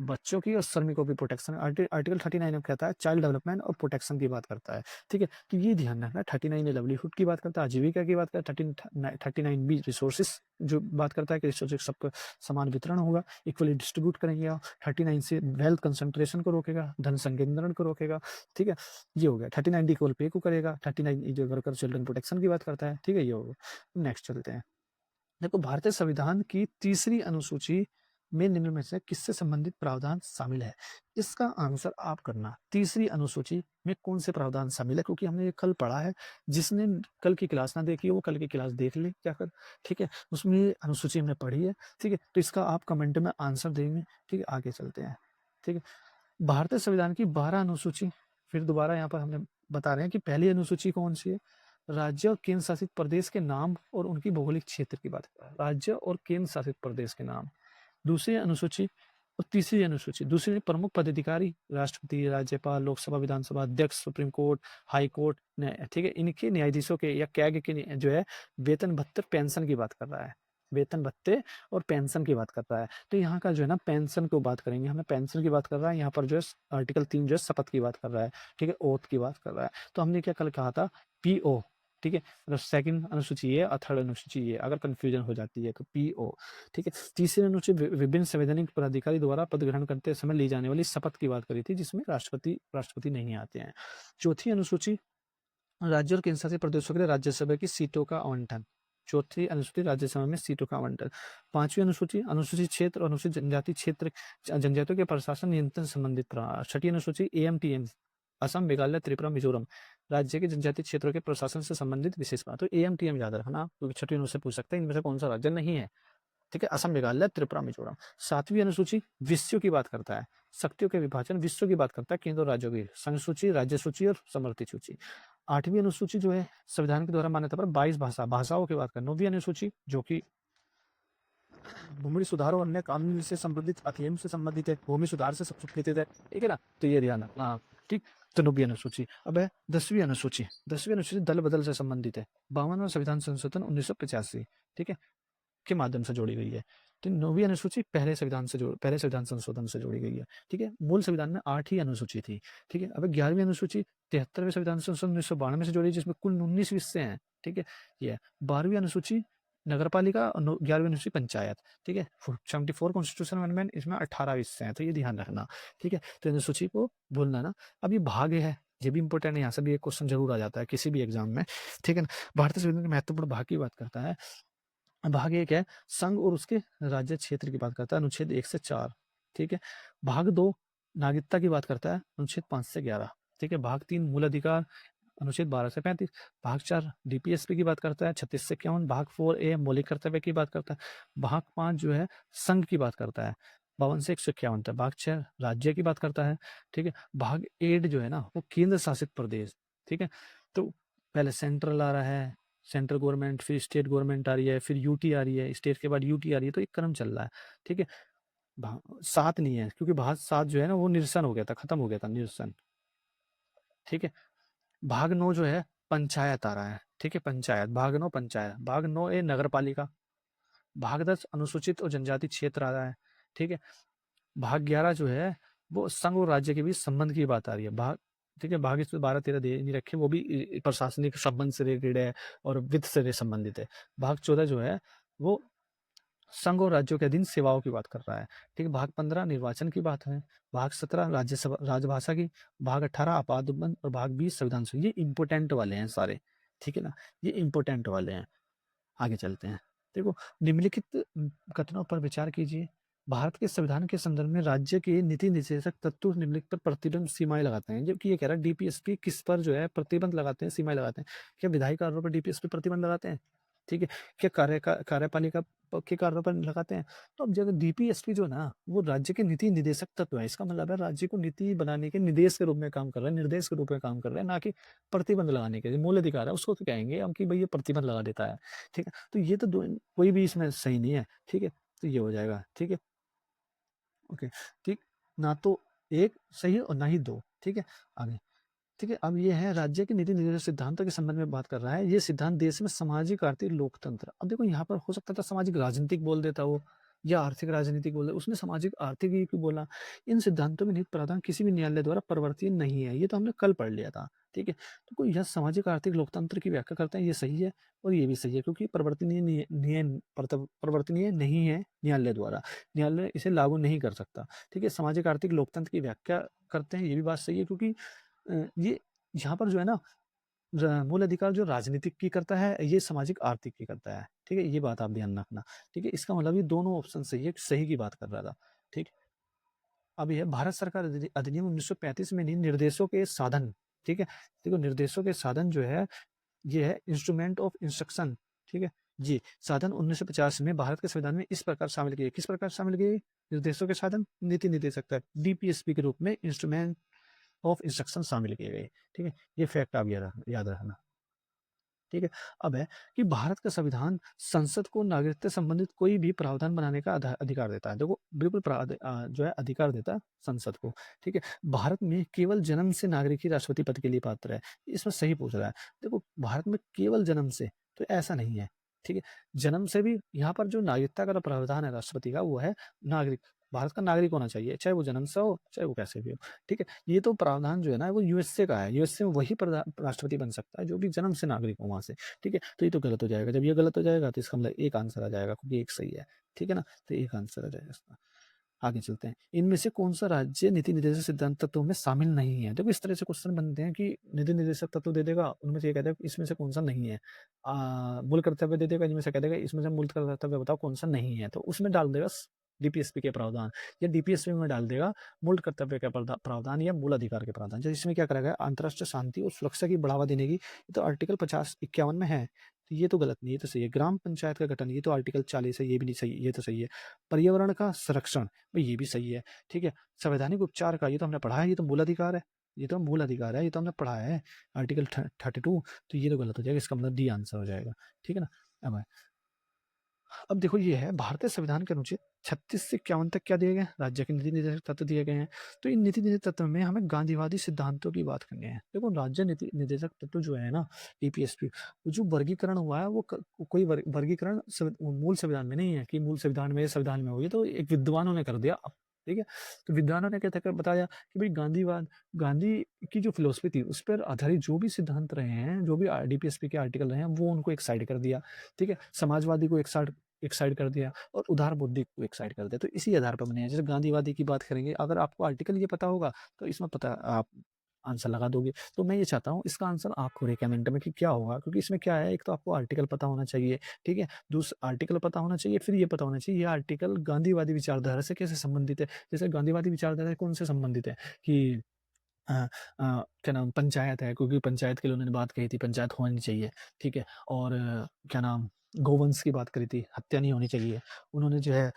[SPEAKER 1] बच्चों की और श्रमिकों की प्रोटेक्शन। आर्टिकल 39 कहता है चाइल्ड डेवलपमेंट और प्रोटेक्शन की बात करता है, ठीक है? तो ये ध्यान रखना। 39 लाइवलीहुड की बात करता है, आजीविका की बात करता है। 39 बी रिसोर्सेज जो बात करता है कि रिसोर्सेज सबको समान वितरण होगा, इक्वली डिस्ट्रीब्यूट करेंगे। 39 से वेल्थ कंसंट्रेशन को रोकेगा, धन संकेंद्रण को रोकेगा, ठीक है? ये हो गया। 39 डी इक्वल पे को करेगा। 39 जो वर्कर चिल्ड्रन प्रोटेक्शन की बात करता है, ठीक है? ये होगा। नेक्स्ट चलते हैं। देखो, भारतीय संविधान की तीसरी अनुसूची में निम्न में से किससे संबंधित प्रावधान शामिल है? इसका आंसर आप करना। तीसरी अनुसूची में कौन से प्रावधान शामिल है? क्योंकि हमने ये कल पढ़ा है, जिसने कल की क्लास ना देखी हो वो कल की क्लास देख ले जाकर, ठीक है? उसमें ये अनुसूची हमने पढ़ी है, ठीक है? तो इसका आप कमेंट में आंसर देंगे, ठीक है? आगे चलते हैं, ठीक है? भारतीय संविधान की 12 अनुसूची, फिर दोबारा यहाँ पर हमने बता रहे हैं कि पहली अनुसूची कौन सी है? राज्य और केंद्र शासित प्रदेश के नाम और उनकी भौगोलिक क्षेत्र की बात कर रहा है, राज्य और केंद्र शासित प्रदेश के नाम। दूसरी अनुसूची और तीसरी अनुसूची, दूसरी प्रमुख पदाधिकारी राष्ट्रपति, राज्यपाल, लोकसभा, विधानसभा अध्यक्ष, सुप्रीम कोर्ट, हाई कोर्ट, ठीक है? इनके न्यायाधीशों के या कैग के जो है वेतन भत्ते पेंशन की बात कर रहा है, वेतन भत्ते और पेंशन की बात कर रहा है। तो यहाँ का जो है ना पेंशन को बात करेंगे, हमें पेंशन की बात कर रहा है, यहाँ पर जो है आर्टिकल 3 जो है शपथ की बात कर रहा है, ठीक है? ओथ की बात कर रहा है। तो हमने क्या कल कहा था? पीओ, ठीक है? अगर सेकंड अनुसूची ये और थर्ड अनुसूची ये, अगर कंफ्यूजन हो जाती है तो पीओ, ठीक है? तीसरी अनुसूची विभिन्न संवैधानिक पदाधिकारी द्वारा पद ग्रहण करते समय ली जाने वाली शपथ की बात करी थी, जिसमें राष्ट्रपति नहीं आते हैं। चौथी अनुसूची राज्य और केंद्र शासित प्रदेशों के लिए राज्यसभा की सीटों का आवंटन। चौथी अनुसूची राज्यसभा में सीटों का आवंटन। पांचवी अनुसूची अनुसूचित क्षेत्र और अनुसूचित जनजाति क्षेत्र जनजातियों के प्रशासन नियंत्रण संबंधित। छठी अनुसूची एएमटीएम, असम, मेघालय, त्रिपुरा, मिजोरम राज्य के जनजातीय क्षेत्रों के प्रशासन से संबंधित विशेष बात। तो एएमटीएम याद रखना, क्योंकि छठी अनुसूची पूछ सकते हैं इनमें से कौन सा राज्य नहीं है, ठीक है? असम, मेघालय, त्रिपुरा, मिजोरम। सातवीं अनुसूची विषयों की बात करता है, शक्तियों के विभाजन, विषयों की बात करता है, केंद्र और राज्यों की संघ सूची, राज्य सूची और समर्थित सूची। आठवीं अनुसूची जो है संविधान के द्वारा मान्यता पर 22 भाषाओं की बात करें। नौवीं अनुसूची जो कि भूमि सुधार और अन्य कानून से संबंधित अधिनियम से संबंधित है, भूमि सुधार से संबंधित है, ठीक है ना? तो ये ध्यान रखना, हाँ, ठीक। तो नौवीं अनुसूची। अब है 10वीं अनुसूची। 10वीं अनुसूची दल बदल से संबंधित है, 52वां संविधान संशोधन 1985, ठीक है, के माध्यम से जोड़ी गई है। तो 9वीं अनुसूची पहले संविधान संशोधन से जोड़ी गई है, ठीक है? मूल संविधान में 8 ही अनुसूची थी, ठीक है? अब 11वीं अनुसूची 73वें संविधान संशोधन 1992 से जोड़ी, जिसमें कुल 19 विषय हैं, ठीक है? ये 12वीं अनुसूची नगरपालिका और 11वीं अनुसूची पंचायत, ठीक है? 74 कॉन्स्टिट्यूशन अमेंडमेंट, इसमें 18 विषय हैं, तो ये ध्यान रखना, ठीक है? तो अनुसूची को भूलना ना। अब ये भाग है, ये भी इंपॉर्टेंट है, यहाँ से भी एक क्वेश्चन जरूर आ जाता है किसी भी एग्जाम में, ठीक है ना? भारतीय संविधान के महत्वपूर्ण भाग की बात करता है। भाग 1 है संघ और उसके राज्य क्षेत्र की बात करता है, अनुच्छेद 1 से 4, ठीक है? भाग 2 नागरिकता की बात करता है, अनुच्छेद 5 से 11, ठीक है? भाग 3 मूल अधिकार, अनुच्छेद 12 से 35। भाग 4 डीपीएसपी की बात करता है, 36 से 51। भाग 4 मौलिक कर्तव्य की बात करता है। भाग 5 जो है संघ की बात करता है, 52 से 151 तक। भाग 6 राज्य की बात करता है, ठीक है? भाग 8 जो है ना वो केंद्र शासित प्रदेश, ठीक है? तो पहले सेंट्रल आ रहा है, सेंट्रल गवर्नमेंट, फिर स्टेट गवर्नमेंट आ रही है, फिर यूटी आ रही है, स्टेट के बाद यूटी आ रही है, तो एक क्रम चल रहा है, ठीक है? 7 नहीं है, क्योंकि भाग 7 जो है ना वो निरसन हो गया था, खत्म हो गया था निरसन, ठीक है? भाग 9 जो है पंचायत आ रहा है, ठीक है? पंचायत, भाग 9 पंचायत। भाग 9 नगर पालिका। भाग 10 अनुसूचित और जनजाति क्षेत्र आ रहा है, ठीक है? भाग 11 जो है वो संघ और राज्य के बीच संबंध की बात आ रही है, भाग, ठीक है? भाग इसमें 12-13 दे नहीं रखे, वो भी प्रशासनिक संबंध से रिलेटेड है और वित्त से संबंधित है। भाग 14 जो है वो संघ और राज्यों के अधीन सेवाओं की बात कर रहा है, ठीक है? भाग 15 निर्वाचन की बात है। भाग 17 राज्यसभा राजभाषा की। भाग 18 आपात बंद और भाग 20 संविधान से। ये इंपोर्टेंट वाले हैं सारे, ठीक है ना? ये इंपोर्टेंट वाले हैं। आगे चलते हैं। देखो, निम्नलिखित कथनों पर विचार कीजिए। भारत के संविधान के संदर्भ में राज्य के नीति निर्देशक तत्व निम्नलिखित पर प्रतिबंध सीमाएं लगाते हैं, जबकि ये कह रहा है डीपीएसपी किस पर जो है प्रतिबंध लगाते हैं, सीमाएं लगाते हैं। क्या विधायी कार्यों पर डीपीएसपी प्रतिबंध लगाते हैं? ठीक है? क्या कार्यपालिका के कार्यों पर लगाते हैं। तो अब जगह डीपीएसपी जो है ना, वो राज्य के नीति निदेशक तत्व है। इसका मतलब है राज्य को नीति बनाने के निर्देश के रूप में काम कर रहा है, निर्देश के रूप में काम कर रहा है, ना कि प्रतिबंध लगाने के। मूल अधिकार है, उसको तो कहेंगे हम कि भई ये प्रतिबंध लगा देता है, ठीक है? तो ये तो दो कोई भी इसमें सही नहीं है, ठीक है? तो ये हो जाएगा, ठीक है? ओके, ठीक। ना तो 1 सही है और ना ही 2, ठीक है? आगे, ठीक है? अब ये है राज्य के नीति निर्देश सिद्धांतों के संबंध में बात कर रहा है। ये सिद्धांत देश में सामाजिक, आर्थिक, लोकतंत्र। अब देखो यहाँ पर हो सकता था सामाजिक राजनीतिक बोल देता वो या आर्थिक राजनीतिक बोल दे, उसने सामाजिक आर्थिक ही क्यों बोला? इन सिद्धांतों में निहित प्रावधान किसी भी न्यायालय द्वारा परिवर्तनीय नहीं है। ये तो हमने कल पढ़ लिया था, ठीक है? तो कोई यह सामाजिक, आर्थिक, लोकतंत्र की व्याख्या करते हैं, ये सही है और ये भी सही है क्योंकि परिवर्तनीय नहीं है न्यायालय द्वारा। न्यायालय इसे लागू नहीं कर सकता, ठीक है? सामाजिक, आर्थिक, लोकतंत्र की व्याख्या करते हैं, ये भी बात सही है क्योंकि ये यहाँ पर जो है ना मूल अधिकार जो राजनीतिक की करता है, ये सामाजिक आर्थिक की करता है, ठीक है? ये बात आप ध्यान रखना, ठीक है? इसका मतलब ये दोनों ऑप्शन सही है, सही की बात कर रहा था, ठीक? अब ये भारत सरकार अधिनियम 1935 में नहीं, निर्देशों के साधन, ठीक है? देखो निर्देशों के साधन जो है, ये है इंस्ट्रूमेंट ऑफ इंस्ट्रक्शन, ठीक है? जी, साधन 1950 में भारत के संविधान में इस प्रकार शामिल किए। किस प्रकार शामिल किए? निर्देशों के साधन, नीति निर्देशक तक, डीपीएसपी के रूप में इंस्ट्रूमेंट ऑफ इंस्ट्रक्शन शामिल किए गए, ठीक है? ये फैक्ट आप याद रखना, ठीक है? अब है कि भारत का संविधान संसद को नागरिकता संबंधित कोई भी प्रावधान बनाने का अधिकार देता है। देखो बिल्कुल जो है अधिकार देता है संसद को, ठीक है? भारत में केवल जन्म से नागरिक ही राष्ट्रपति पद के लिए पात्र है। इसमें सही पूछ रहा है। देखो भारत में केवल जन्म से, तो ऐसा नहीं है, ठीक है? जन्म से भी यहाँ पर जो नागरिकता का प्रावधान है राष्ट्रपति का, वो है नागरिक, भारत का नागरिक होना चाहिए, चाहे वो जन्म से हो, चाहे वो कैसे भी हो, ठीक है? ये तो प्रावधान जो है ना वो यूएसए का है, यूएसए में वही राष्ट्रपति बन सकता है जो भी जन्म से नागरिक हो वहाँ से, ठीक है? तो ये तो गलत हो जाएगा। जब ये गलत हो जाएगा तो इसका मतलब एक आंसर आ जाएगा क्योंकि एक सही है, ठीक है ना? तो एक आंसर आ जाएगा इसका। आगे चलते हैं। इनमें से कौन-सा राज्य नीति निर्देशक सिद्धांत तत्वों में शामिल नहीं है? देखो इस तरह से क्वेश्चन बनते हैं कि नीति निर्देशक तत्व दे देगा, उनमें से ये कह देगा इसमें से कौन-सा नहीं है। मूल कर्तव्य दे देगा, इनमें से कह देगा इसमें से मूल कर्तव्य बताओ कौन-सा नहीं है। तो उसमें डाल देगा डीपीएसपी के प्रावधान या डीपीएसपी में डाल देगा मूल कर्तव्य के प्रावधान या मूल अधिकार के प्रावधान। जैसे इसमें क्या करेगा अंतर्राष्ट्रीय शांति और सुरक्षा की बढ़ावा देने की, ये तो आर्टिकल 50-51 में है। तो ये तो गलत नहीं है, ये तो सही है। ग्राम पंचायत का गठन, ये तो आर्टिकल 40 है, ये भी नहीं सही, ये तो सही है। पर्यावरण का संरक्षण, भाई ये भी सही है, ठीक है। संवैधानिक उपचार का, ये तो हमने पढ़ा है, ये तो मूल अधिकार है, ये तो मूल अधिकार है, ये तो हमने पढ़ा है आर्टिकल 32। तो ये तो गलत हो जाएगा, इसका मतलब डी आंसर हो जाएगा, ठीक है ना। अब देखो ये है भारतीय संविधान के अनुच्छेद 36 से 51 तक क्या दिए गए, राज्य के नीति निर्देशक तत्व दिए गए हैं। तो इन नीति निर्देशक तत्व में हमें गांधीवादी सिद्धांतों की बात करनी है। देखो राज्य नीति निर्देशक तत्व जो है ना टीपीएसपी, जो वर्गीकरण हुआ है वो कोई वर्गीकरण मूल संविधान में नहीं है कि मूल संविधान में संविधान में हो, ये तो एक विद्वानों ने कर दिया, ठीक है। तो विद्वानों ने क्या बताया कि भाई गांधी की जो फिलोसफी थी उस पर आधारित जो भी सिद्धांत रहे हैं, जो भी डीपीएसपी के आर्टिकल रहे हैं, वो उनको एक साइड कर दिया, ठीक है। समाजवादी को एक साइड कर दिया और उदार बुद्धि को एक साइड कर दिया। तो इसी आधार पर बने हैं। जैसे गांधीवादी की बात करेंगे, अगर आपको आर्टिकल ये पता होगा तो इसमें पता आप आंसर लगा दोगे। तो मैं ये चाहता हूँ इसका आंसर आप खोलें कमेंट में कि क्या होगा, क्योंकि इसमें क्या है, एक तो आपको आर्टिकल पता होना चाहिए, ठीक है। दूसरा आर्टिकल पता होना चाहिए, फिर ये पता होना चाहिए ये आर्टिकल गांधीवादी विचारधारा से कैसे संबंधित है। जैसे गांधीवादी विचारधारा कौन से संबंधित है कि अ क्या नाम पंचायत है, क्योंकि पंचायत के लिए उन्होंने बात कही थी, पंचायत होनी चाहिए, ठीक है। और क्या नाम गोवंश की बात करी थी, हत्या नहीं होनी चाहिए। उन्होंने जो है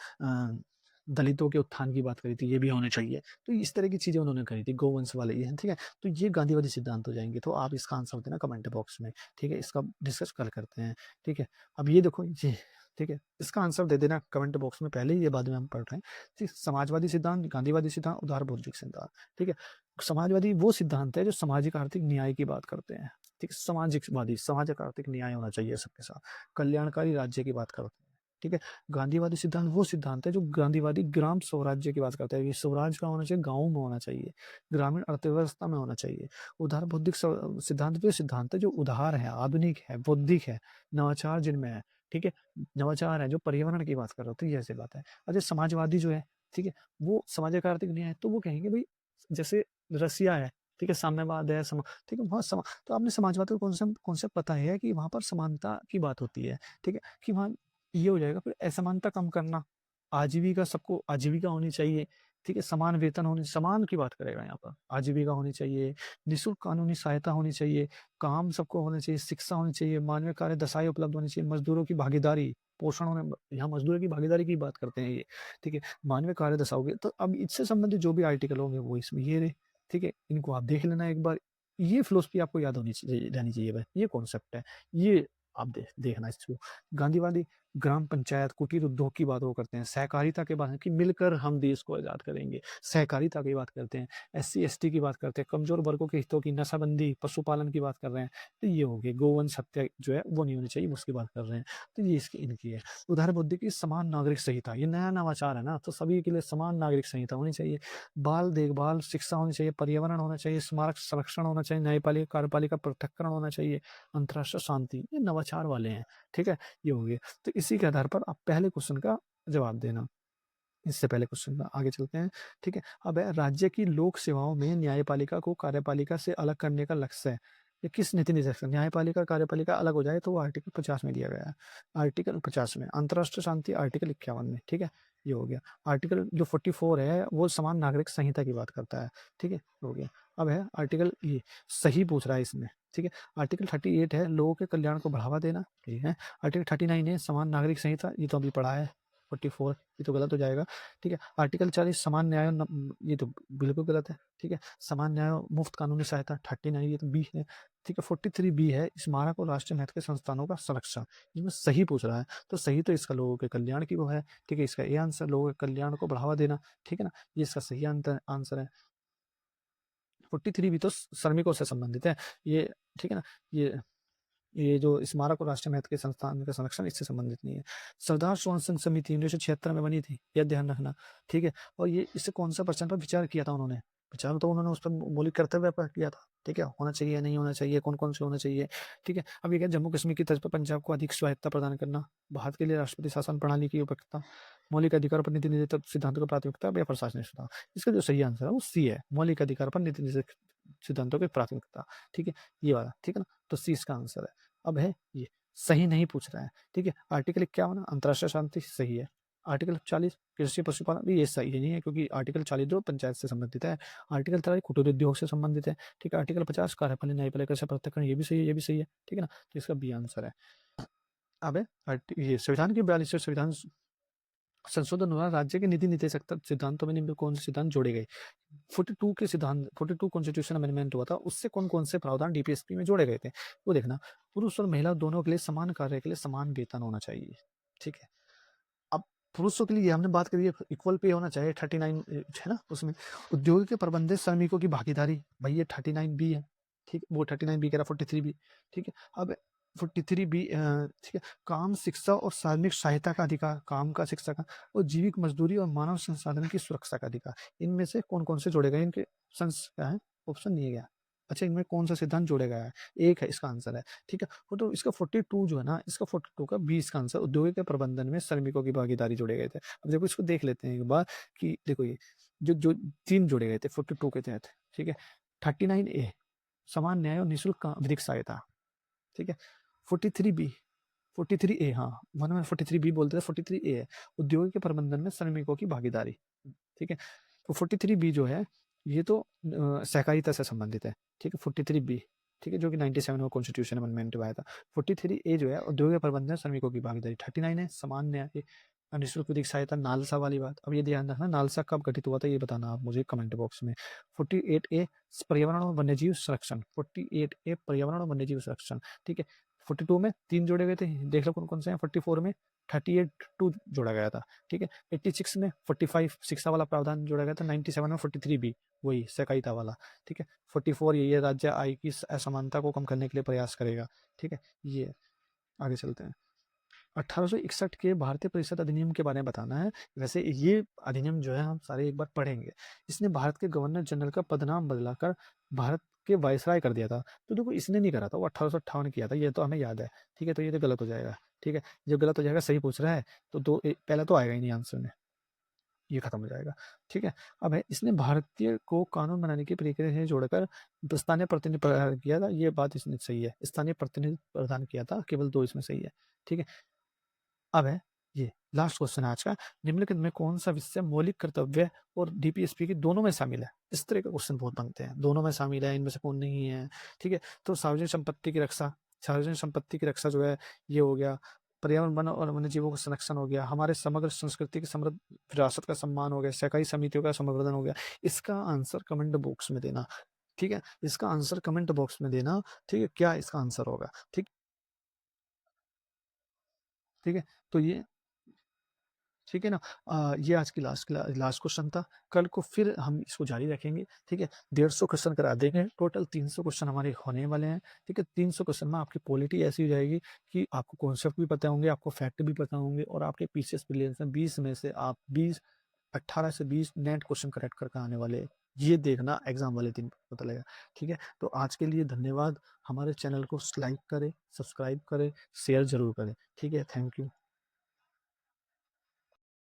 [SPEAKER 1] दलितों के उत्थान की बात करी थी, ये भी होने चाहिए। तो इस तरह की चीज़ें उन्होंने करी थी, गोवंश वाले ये, ठीक है। तो ये गांधीवादी सिद्धांत हो जाएँगे। तो आप इसका आंसर देना कमेंट बॉक्स में, ठीक है। इसका डिस्कस कल करते हैं, ठीक है। अब ये देखो ये, ठीक है। इसका आंसर दे देना कमेंट बॉक्स में, पहले ही ये बाद में हम पढ़ रहे हैं। ठीक, समाजवादी सिद्धांत, गांधीवादी सिद्धांत, उदार बौद्धिक सिद्धांत, ठीक है। समाजवादी वो सिद्धांत है जो सामाजिक आर्थिक न्याय की बात करते हैं, ठीक। सामाजिक आर्थिक न्याय होना चाहिए सबके साथ, कल्याणकारी राज्य की बात करते हैं, ठीक है। गांधीवादी सिद्धांत वो सिद्धांत है जो गांधीवादी ग्राम स्वराज्य की बात करता है। ये स्वराज का होना चाहिए, गाँव में होना चाहिए, ग्रामीण अर्थव्यवस्था में होना चाहिए। उदार बौद्धिक सिद्धांत वो सिद्धांत है जो उदार है, आधुनिक है, बौद्धिक है, नवाचार जिनमें है, ठीक है। नवाचार है जो पर्यावरण की बात कर रहा हो, तो ये ऐसी बात है। अच्छा समाजवादी जो है, ठीक है, वो सामाजिक आर्थिक न्याय है, तो वो कहेंगे भाई जैसे रसिया है, ठीक है, साम्यवाद है, ठीक है, वहाँ तो आपने समाजवाद का कॉन्सेप्ट पता है कि वहाँ पर समानता की बात होती है, ठीक है, कि वहाँ ये हो जाएगा। फिर असमानता कम करना, आजीविका, सबको आजीविका होनी चाहिए, ठीक है? समान वेतन होनी, समान की बात करेगा यहाँ पर, आजीविका होनी चाहिए, निःशुल्क कानूनी सहायता होनी चाहिए, काम सबको होना चाहिए, शिक्षा होनी चाहिए, मानवीय कार्य दशाएँ उपलब्ध होनी चाहिए, मज़दूरों की भागीदारी, पोषण होने, यहाँ मज़दूरों की भागीदारी की बात करते हैं ये, ठीक है? मानवीय कार्य दशा हो गई, तो अब इससे संबंधित जो भी आर्टिकल होंगे वो इसमें ये रहे, ठीक है? इनको आप देख लेना एक बार, ये फ़िलॉसफ़ी आपको याद होनी चाहिए, रहनी चाहिए भाई, ये कॉन्सेप्ट है, ये आप देखना इसको। गांधीवादी ग्राम पंचायत, कुटीर उद्योग की बात वो करते हैं, सहकारिता के बात है कि मिलकर हम देश को आज़ाद करेंगे, सहकारिता की बात करते हैं, एससी-एसटी की बात करते हैं, कमज़ोर वर्गों के हितों की, नशाबंदी, पशुपालन की बात कर रहे हैं, तो ये हो गए, गोवंश हत्या जो है वो नहीं होनी चाहिए, उसकी बात कर रहे हैं, तो ये इसकी इनकी है। उदार बुद्धि की समान नागरिक संहिता, ये नया नवाचार है ना, तो सभी के लिए समान नागरिक संहिता होनी चाहिए, बाल देखभाल, शिक्षा होनी चाहिए, पर्यावरण होना चाहिए, स्मारक संरक्षण होना चाहिए, न्यायपालिका, कार्यपालिका पृथक्करण होना चाहिए, अंतर्राष्ट्रीय शांति, ये नवाचार वाले हैं, ठीक है? ये हो गए। तो इसी के आधार पर आप पहले क्वेश्चन का जवाब देना। इससे पहले क्वेश्चन में आगे चलते हैं, ठीक है? अब है, राज्य की लोक सेवाओं में न्यायपालिका को कार्यपालिका से अलग करने का लक्ष्य है। ये किस नीति निर्देशक, न्यायपालिका कार्यपालिका अलग हो जाए तो वो आर्टिकल 50 में दिया गया है। आर्टिकल 50 में, अंतर्राष्ट्रीय शांति आर्टिकल 51 में, ठीक है? ये हो गया। आर्टिकल जो 44 है वो समान नागरिक संहिता की बात करता है, ठीक है? हो गया। अब है आर्टिकल ये सही पूछ रहा है इसमें, ठीक है? आर्टिकल 38 है लोगों के कल्याण को बढ़ावा देना, ठीक है? आर्टिकल 39 है समान नागरिक संहिता, ये तो अभी पढ़ा है। 44 ये तो गलत हो जाएगा, ठीक है? आर्टिकल 40 समान न्याय ये तो बिल्कुल गलत है, ठीक है? समान न्याय मुफ्त कानूनी सहायता 39 ये तो बी है, ठीक है? 43 बी है स्मारक और राष्ट्रीय महत्व के संस्थानों का संरक्षण, इसमें सही पूछ रहा है, तो सही तो इसका लोगों के कल्याण की वो है, ठीक है? इसका ए आंसर लोगों के कल्याण को बढ़ावा देना, ठीक है ना? ये इसका सही आंसर है। 43 भी तो श्रमिकों से संबंधित है, ये ठीक है ना? ये जो स्मारक और राष्ट्रीय महत्व के संस्थान का संरक्षण इससे संबंधित नहीं है। सरदार स्वर्ण संघ समिति 1976 में बनी थी, यह ध्यान रखना, ठीक है? और ये इससे कौन-सा पर्सन पर विचार किया था उन्होंने? विचार तो उन्होंने उस पर मौलिक कर्तव्य पर किया था, ठीक है? होना चाहिए, नहीं होना चाहिए, कौन-कौन से होने चाहिए, ठीक है? अब ये क्या जम्मू कश्मीर की तर्ज पर पंजाब को अधिक स्वायत्तता प्रदान करना, भारत के लिए राष्ट्रपति शासन प्रणाली की उपयुक्तता, मौलिक अधिकार पर नीति निर्देशक सिद्धांतों की प्राथमिकता या प्रशासनिक सुधार। इसका जो सही आंसर है वो सी है, मौलिक अधिकार पर नीति निर्देशक सिद्धांतों की प्राथमिकता, ठीक है? ये वाला, ठीक है ना? तो सी इसका आंसर है। अब है ये सही नहीं पूछ रहा है, ठीक है? आर्टिकल 51 अंतर्राष्ट्रीय शांति सही है। आर्टिकल 40 कृषि पशुपालन भी ये सही नहीं है क्योंकि आर्टिकल 40 जो पंचायत से संबंधित है। आर्टिकल 43 कुटीर उद्योग से संबंधित है, ठीक है? आर्टिकल 50 कार्यपालिका न्यायपालिका से पृथक्करण ये भी सही है, ये भी सही है, ठीक है ना? तो इसका बी आंसर है। अब है ये संविधान के 42वें संविधान संशोधन द्वारा राज्य के नीति निर्देशक सिद्धांतों में निम्न कौन से सिद्धांत जोड़े गए? 42 के सिद्धांत 42 कॉन्स्टिट्यूशन अमेंडमेंट हुआ था, उससे कौन-कौन से प्रावधान डीपीएसपी में जोड़े गए थे? वो देखना, पुरुष और महिला दोनों के लिए समान कार्य के लिए समान वेतन होना चाहिए, ठीक है? अब पुरुषों के लिए ये हमने बात करी है इक्वल पे होना चाहिए 39 है ना? उसमें उद्योग के प्रबंधित श्रमिकों की भागीदारी, भाई ये 39 बी है, ठीक है? वो 39 बी कह रहा 43 बी, ठीक है? अब 43 बी ठीक है? काम, शिक्षा और सार्वजनिक सहायता का अधिकार, काम का, शिक्षा का और जीविक मजदूरी और मानव संसाधन की सुरक्षा का अधिकार। इनमें से कौन-कौन से जोड़े गए? इनके ऑप्शंस क्या है? ऑप्शन नहीं है क्या? अच्छा इनमें कौन-सा सिद्धांत जोड़ा गया है? एक है इसका आंसर है, ठीक है? वो तो इसका 42 जो है ना, इसका 42 का बी इसका आंसर औद्योगिक के प्रबंधन में श्रमिकों की भागीदारी जोड़े गए थे। अब देखो इसको देख लेते हैं एक बार कि देखो ये जो जो 3 जोड़े गए थे 42 के तहत, ठीक है? 39 ए समान न्याय और निःशुल्क विधिक सहायता, ठीक है? 43 बी 43 ए हाँ, वन में 43 बी बोलते थे 43 ए है, उद्योग के प्रबंधन में श्रमिकों की भागीदारी, ठीक है? तो 43 बी जो है, ये तो सहकारिता से संबंधित है, ठीक है? 43 बी, ठीक है? जो कि 97 में कॉन्स्टिट्यूशन अमेंडमेंट में आया था। 43 ए जो है, उद्योग के प्रबंधन श्रमिकों की भागीदारी। 39 है, समान न्याय, निःशुल्क विधिक सहायता, नालसा वाली बात। अब ये ध्यान रखना, नालसा कब गठित हुआ था, ये बताना आप मुझे कमेंट बॉक्स में। 48 ए पर्यावरण और वन्यजीव संरक्षण, 48 ए पर्यावरण और वन्यजीव संरक्षण, ठीक है? 42 में 3 जोड़े गए थे, देख लो कौन-कौन से हैं। 44 में 38 2 जोड़ा गया था, ठीक है? 86 में 45 शिक्षा वाला प्रावधान जोड़ा गया था, 97 में 43 बी वही सहकारिता वाला, ठीक है? 44 ये राज्य आय की असमानता को कम करने के लिए प्रयास करेगा, ठीक है? ये आगे चलते हैं। 1861 के भारतीय परिषद अधिनियम के बारे में बताना है। वैसे ये अधिनियम जो है हम सारे एक बार पढ़ेंगे। इसने भारत के गवर्नर जनरल का पदनाम बदलाकर भारत के वायसराय कर दिया था। तो देखो इसने नहीं करा था, वो 1858 किया था, ये तो हमें याद है, ठीक है? तो ये तो गलत हो जाएगा, ठीक है? जब गलत हो जाएगा सही पूछ रहा है तो पहला तो आएगा ही नहीं आंसर में, ये खत्म हो जाएगा, ठीक है? अब है इसने भारतीय को कानून बनाने की प्रक्रिया से जोड़कर स्थानीय प्रतिनिधि प्रदान किया था, ये बात इसने सही है। स्थानीय प्रतिनिधि प्रदान किया था, केवल 2 इसमें सही है, ठीक है? अब है ये लास्ट क्वेश्चन है आज का। निम्नलिखित में कौन-सा विषय मौलिक कर्तव्य और डीपीएसपी के दोनों में शामिल है? इस तरह के क्वेश्चन बहुत बनते हैं। दोनों में शामिल है, इनमें से कौन नहीं है, ठीक है? तो सार्वजनिक संपत्ति की रक्षा जो है, ये हो गया। पर्यावरण, वन और वन्यजीवों का संरक्षण हो गया। हमारे समग्र संस्कृति की समृद्ध विरासत का सम्मान हो गया। सहकारी समितियों का संवर्धन हो गया। इसका आंसर कमेंट बॉक्स में देना, ठीक है? इसका आंसर कमेंट बॉक्स में देना, ठीक है? क्या इसका आंसर होगा? ठीक है? तो ये ठीक है ना? ये आज की लास्ट क्वेश्चन था। कल को फिर हम इसको जारी रखेंगे, ठीक है? 150 क्वेश्चन करा देंगे, टोटल 300 क्वेश्चन हमारे होने वाले हैं, ठीक है? 300 क्वेश्चन में आपकी पॉलिटी ऐसी हो जाएगी कि आपको कॉन्सेप्ट भी पता होंगे, आपको फैक्ट भी पता होंगे और आपके पीसीएस प्रीलिम्स में 20 में से आप 18 से 20 नेट क्वेश्चन करेक्ट करके आने वाले हैं। ये देखना एग्ज़ाम वाले दिन पता लगेगा, ठीक है? तो आज के लिए धन्यवाद। हमारे चैनल को लाइक करें, सब्सक्राइब करें, शेयर ज़रूर करें, ठीक है? Thank you.